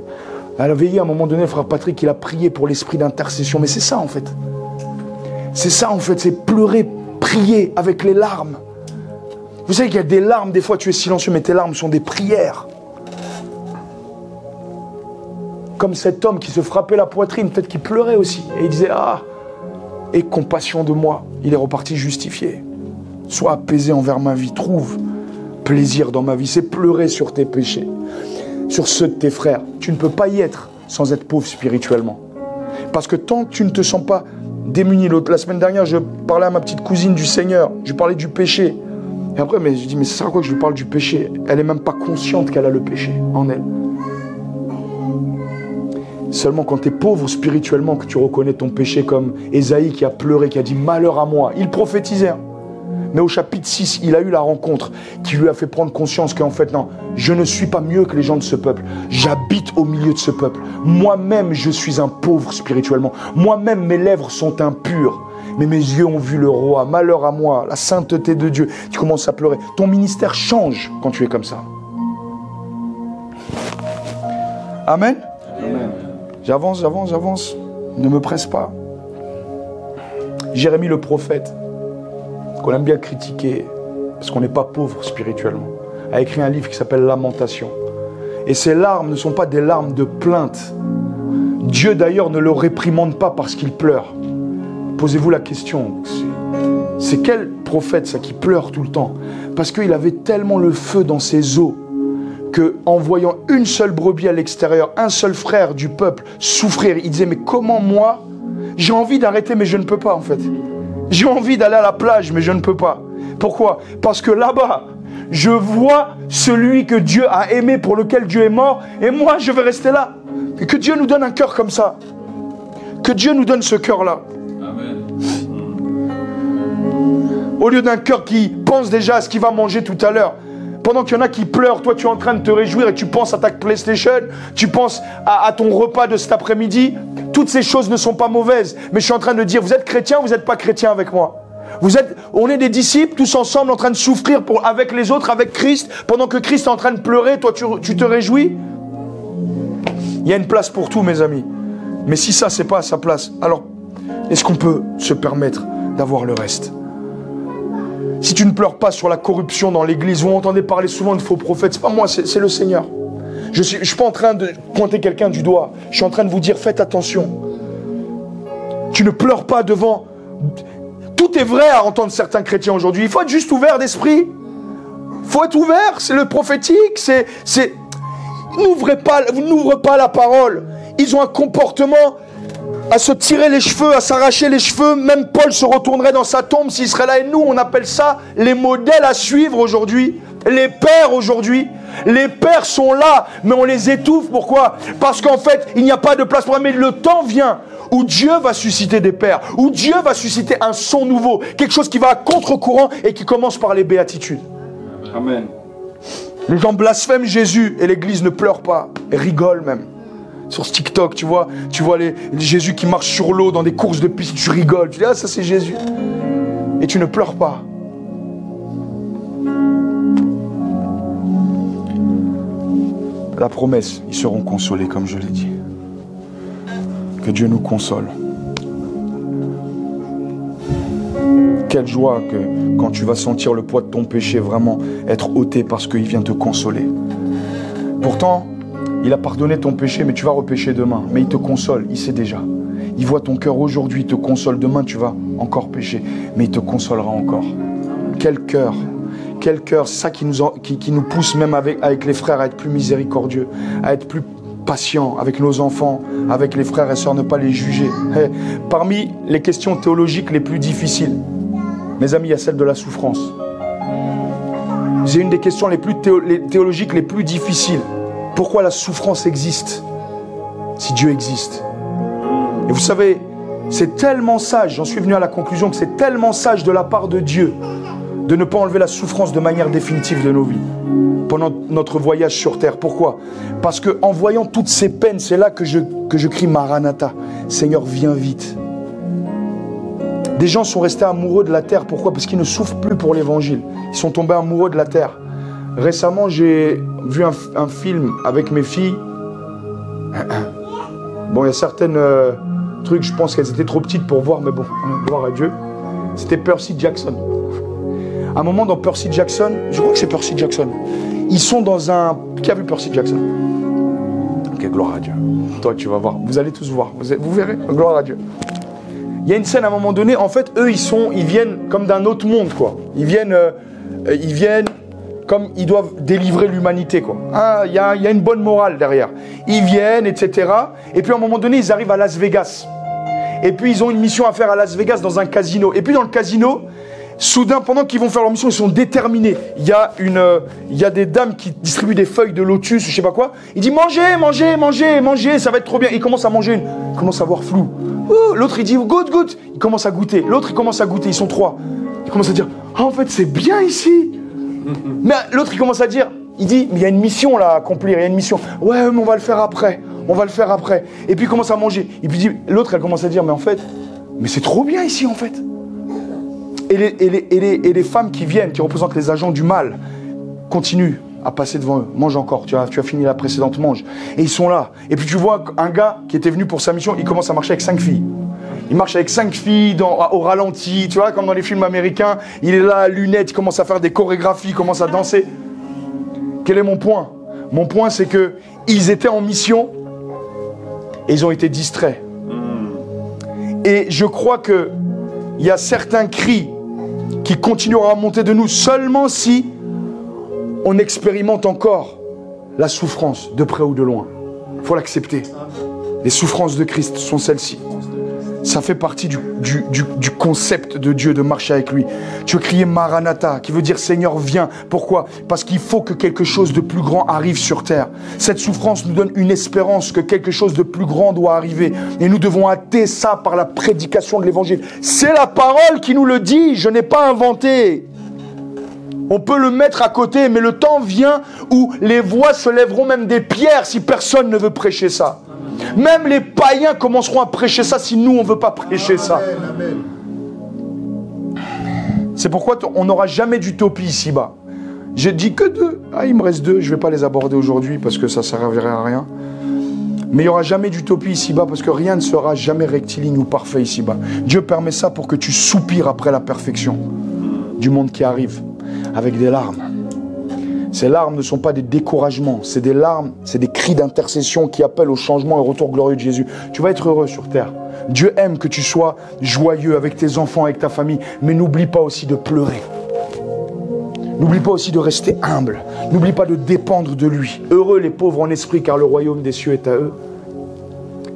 Alors veillez, à un moment donné, le frère Patrick, il a prié pour l'esprit d'intercession, mais c'est ça en fait. C'est ça en fait, c'est pleurer, prier avec les larmes. Vous savez qu'il y a des larmes, des fois tu es silencieux, mais tes larmes sont des prières. Comme cet homme qui se frappait la poitrine, peut-être qu'il pleurait aussi. Et il disait, ah, aie compassion de moi. Il est reparti justifié. Sois apaisé envers ma vie, trouve plaisir dans ma vie. C'est pleurer sur tes péchés, sur ceux de tes frères. Tu ne peux pas y être sans être pauvre spirituellement. Parce que tant que tu ne te sens pas démuni, la semaine dernière, je parlais à ma petite cousine du Seigneur, je parlais du péché. Et après, je dis, mais ça sert à quoi que je lui parle du péché? Elle n'est même pas consciente qu'elle a le péché en elle. Seulement quand tu es pauvre spirituellement, que tu reconnais ton péché, comme Ésaïe qui a pleuré, qui a dit, malheur à moi. Il prophétisait. Hein. Mais au chapitre 6, il a eu la rencontre qui lui a fait prendre conscience qu'en fait, non, je ne suis pas mieux que les gens de ce peuple. J'habite au milieu de ce peuple. Moi-même, je suis un pauvre spirituellement. Moi-même, mes lèvres sont impures. Mais mes yeux ont vu le roi, malheur à moi, la sainteté de Dieu. Tu commences à pleurer. Ton ministère change quand tu es comme ça. Amen. Amen. J'avance. Ne me presse pas. Jérémie le prophète, qu'on aime bien critiquer, parce qu'on n'est pas pauvre spirituellement, a écrit un livre qui s'appelle Lamentation. Et ces larmes ne sont pas des larmes de plainte. Dieu d'ailleurs ne le réprimande pas parce qu'il pleure. Posez-vous la question, c'est quel prophète ça qui pleure tout le temps? Parce qu'il avait tellement le feu dans ses os qu'en voyant une seule brebis à l'extérieur, un seul frère du peuple souffrir, il disait, mais comment moi, j'ai envie d'arrêter mais je ne peux pas en fait. J'ai envie d'aller à la plage mais je ne peux pas. Pourquoi? Parce que là-bas, je vois celui que Dieu a aimé, pour lequel Dieu est mort, et moi je vais rester là. Et que Dieu nous donne un cœur comme ça. Que Dieu nous donne ce cœur-là. Au lieu d'un cœur qui pense déjà à ce qu'il va manger tout à l'heure. Pendant qu'il y en a qui pleurent, toi tu es en train de te réjouir et tu penses à ta PlayStation, tu penses à ton repas de cet après-midi. Toutes ces choses ne sont pas mauvaises. Mais je suis en train de dire, vous êtes chrétien ou vous n'êtes pas chrétien avec moi? On est des disciples, tous ensemble en train de souffrir avec les autres, avec Christ. Pendant que Christ est en train de pleurer, toi tu te réjouis? Il y a une place pour tout, mes amis. Mais si ça, c'est pas à sa place, alors est-ce qu'on peut se permettre d'avoir le reste? Si tu ne pleures pas sur la corruption dans l'église, vous entendez parler souvent de faux prophètes, c'est pas moi, c'est le Seigneur. Je suis pas en train de pointer quelqu'un du doigt. Je suis en train de vous dire, faites attention. Tu ne pleures pas devant... Tout est vrai à entendre certains chrétiens aujourd'hui. Il faut être juste ouvert d'esprit. Il faut être ouvert, c'est le prophétique. N'ouvrez pas la parole. Ils ont un comportement à se tirer les cheveux, à s'arracher les cheveux. Même Paul se retournerait dans sa tombe s'il serait là. Et nous, on appelle ça les modèles à suivre aujourd'hui. Les pères aujourd'hui. Les pères sont là, mais on les étouffe. Pourquoi? Parce qu'en fait, il n'y a pas de place pour eux. Mais le temps vient où Dieu va susciter des pères, où Dieu va susciter un son nouveau, quelque chose qui va à contre-courant et qui commence par les béatitudes. Amen. Les gens blasphèment Jésus et l'église ne pleure pas, et rigole même. Sur ce TikTok, tu vois les Jésus qui marche sur l'eau dans des courses de piscine, tu rigoles, tu dis ah ça c'est Jésus. Et tu ne pleures pas. la promesse, ils seront consolés, comme je l'ai dit. Que Dieu nous console. Quelle joie que quand tu vas sentir le poids de ton péché vraiment être ôté parce qu'il vient te consoler. Pourtant, il a pardonné ton péché, mais tu vas repécher demain. Mais il te console, il sait déjà. Il voit ton cœur aujourd'hui, il te console. Demain, tu vas encore pécher, mais il te consolera encore. Quel cœur! Quel cœur! C'est ça qui nous pousse même avec les frères à être plus miséricordieux, à être plus patient avec nos enfants, avec les frères et sœurs, ne pas les juger. Hey, parmi les questions théologiques les plus difficiles, mes amis, il y a celle de la souffrance. C'est une des questions les théologiques les plus difficiles. Pourquoi la souffrance existe si Dieu existe? Et vous savez, c'est tellement sage, j'en suis venu à la conclusion que c'est tellement sage de la part de Dieu de ne pas enlever la souffrance de manière définitive de nos vies pendant notre voyage sur terre. Pourquoi? Parce qu'en voyant toutes ces peines, c'est là que je crie Maranatha. Seigneur, viens vite. Des gens sont restés amoureux de la terre. Pourquoi? Parce qu'ils ne souffrent plus pour l'évangile. Ils sont tombés amoureux de la terre. Récemment, j'ai vu un film avec mes filles. Bon, il y a certaines trucs, je pense qu'elles étaient trop petites pour voir, mais bon, gloire à Dieu. C'était Percy Jackson. À un moment dans Percy Jackson, je crois que c'est Percy Jackson, ils sont dans un... Qui a vu Percy Jackson? Ok, gloire à Dieu. Toi, tu vas voir. Vous allez tous voir. Vous verrez. Gloire à Dieu. Il y a une scène à un moment donné, en fait, eux, ils viennent comme d'un autre monde, quoi. Ils viennent comme ils doivent délivrer l'humanité, quoi. Ah, il y a une bonne morale derrière. Ils viennent, etc. Et puis à un moment donné, ils arrivent à Las Vegas. Et puis ils ont une mission à faire à Las Vegas dans un casino. Et puis dans le casino, soudain, pendant qu'ils vont faire leur mission, ils sont déterminés. Il y a des dames qui distribuent des feuilles de lotus, je sais pas quoi. Il dit mangez, mangez, mangez, mangez, ça va être trop bien. Il commence à manger une. Il commence à voir flou. L'autre il dit goûte, goûte. Il commence à goûter. L'autre il commence à goûter. Ils sont trois. Il commence à dire ah en fait c'est bien ici. Mais l'autre il commence à dire, il dit mais il y a une mission là à accomplir, il y a une mission. Ouais mais on va le faire après. On va le faire après. Et puis il commence à manger. Et puis l'autre elle commence à dire mais en fait, mais c'est trop bien ici en fait. Et les femmes qui viennent, qui représentent les agents du mal, continuent à passer devant eux. Mange encore, tu as fini la précédente, mange. Et ils sont là. Et puis tu vois un gars qui était venu pour sa mission, il commence à marcher avec 5 filles. Il marche avec 5 filles au ralenti, tu vois, comme dans les films américains. Il est là à lunettes, il commence à faire des chorégraphies, il commence à danser. Quel est mon point? Mon point, c'est qu'ils étaient en mission et ils ont été distraits. Et je crois qu'il y a certains cris qui continueront à monter de nous seulement si on expérimente encore la souffrance de près ou de loin. Il faut l'accepter. Les souffrances de Christ sont celles-ci. Ça fait partie du concept de Dieu de marcher avec lui. Tu veux crier Maranatha, qui veut dire Seigneur viens. Pourquoi? Parce qu'il faut que quelque chose de plus grand arrive sur terre. Cette souffrance nous donne une espérance que quelque chose de plus grand doit arriver. Et nous devons hâter ça par la prédication de l'évangile. C'est la parole qui nous le dit, je n'ai pas inventé. On peut le mettre à côté, mais le temps vient où les voix se lèveront même des pierres si personne ne veut prêcher ça. Même les païens commenceront à prêcher ça si nous on ne veut pas prêcher ça. Amen. C'est pourquoi on n'aura jamais d'utopie ici-bas. J'ai dit que 2. Ah, il me reste 2, je ne vais pas les aborder aujourd'hui parce que ça ne servirait à rien. Mais il n'y aura jamais d'utopie ici-bas parce que rien ne sera jamais rectiligne ou parfait ici-bas. Dieu permet ça pour que tu soupires après la perfection du monde qui arrive avec des larmes. Ces larmes ne sont pas des découragements, c'est des larmes, c'est des cris d'intercession qui appellent au changement et au retour glorieux de Jésus. Tu vas être heureux sur terre. Dieu aime que tu sois joyeux avec tes enfants, avec ta famille, mais n'oublie pas aussi de pleurer. N'oublie pas aussi de rester humble. N'oublie pas de dépendre de lui. Heureux les pauvres en esprit, car le royaume des cieux est à eux.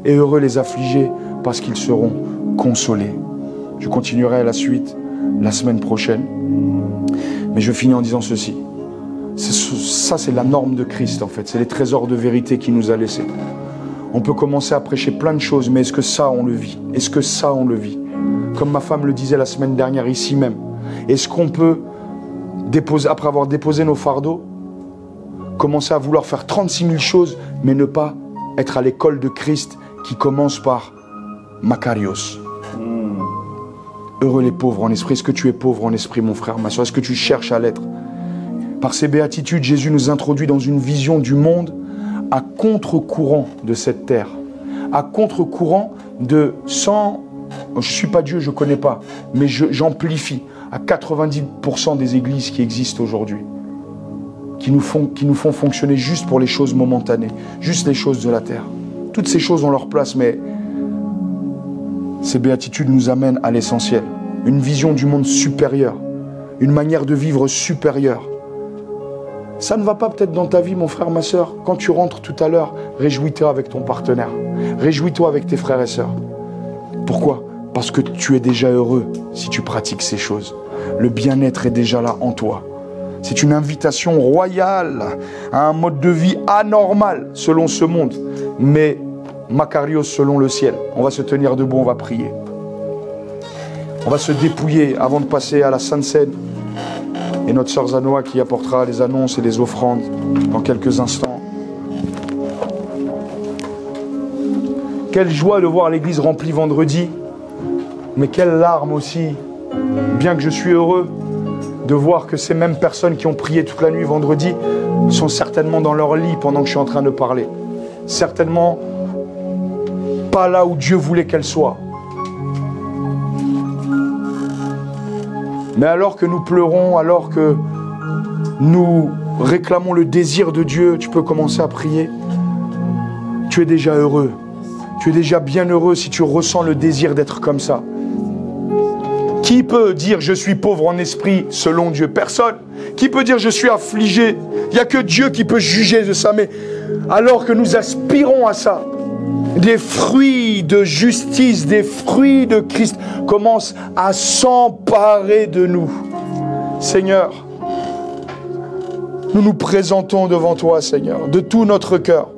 Et heureux les affligés, parce qu'ils seront consolés. Je continuerai à la suite la semaine prochaine. Mais je finis en disant ceci. Ça, c'est la norme de Christ, en fait. C'est les trésors de vérité qu'il nous a laissés. On peut commencer à prêcher plein de choses, mais est-ce que ça, on le vit? Est-ce que ça, on le vit? Comme ma femme le disait la semaine dernière, ici même. Est-ce qu'on peut, après avoir déposé nos fardeaux, commencer à vouloir faire 36 000 choses, mais ne pas être à l'école de Christ qui commence par Makarios? Heureux les pauvres en esprit. Est-ce que tu es pauvre en esprit, mon frère, ma soeur? Est-ce que tu cherches à l'être? Par ces béatitudes, Jésus nous introduit dans une vision du monde à contre-courant de cette terre, à contre-courant de 100, je ne suis pas Dieu, je ne connais pas, mais j'amplifie à 90% des églises qui existent aujourd'hui, qui nous font fonctionner juste pour les choses momentanées, juste les choses de la terre. Toutes ces choses ont leur place, mais ces béatitudes nous amènent à l'essentiel. Une vision du monde supérieure, une manière de vivre supérieure. Ça ne va pas peut-être dans ta vie, mon frère, ma soeur. Quand tu rentres tout à l'heure, réjouis-toi avec ton partenaire. Réjouis-toi avec tes frères et sœurs. Pourquoi ? Parce que tu es déjà heureux si tu pratiques ces choses. Le bien-être est déjà là en toi. C'est une invitation royale à un mode de vie anormal selon ce monde, mais Makarios selon le ciel. On va se tenir debout, on va prier. On va se dépouiller avant de passer à la Sainte Seine. Et notre sœur Zanoa qui apportera les annonces et les offrandes dans quelques instants. Quelle joie de voir l'église remplie vendredi, mais quelle larme aussi, bien que je suis heureux de voir que ces mêmes personnes qui ont prié toute la nuit vendredi sont certainement dans leur lit pendant que je suis en train de parler. Certainement pas là où Dieu voulait qu'elles soient. Mais alors que nous pleurons, alors que nous réclamons le désir de Dieu, tu peux commencer à prier. Tu es déjà heureux. Tu es déjà bien heureux si tu ressens le désir d'être comme ça. Qui peut dire je suis pauvre en esprit selon Dieu? Personne. Qui peut dire je suis affligé? Il n'y a que Dieu qui peut juger de ça. Mais alors que nous aspirons à ça, des fruits de justice, des fruits de Christ commencent à s'emparer de nous. Seigneur, nous nous présentons devant toi, Seigneur, de tout notre cœur.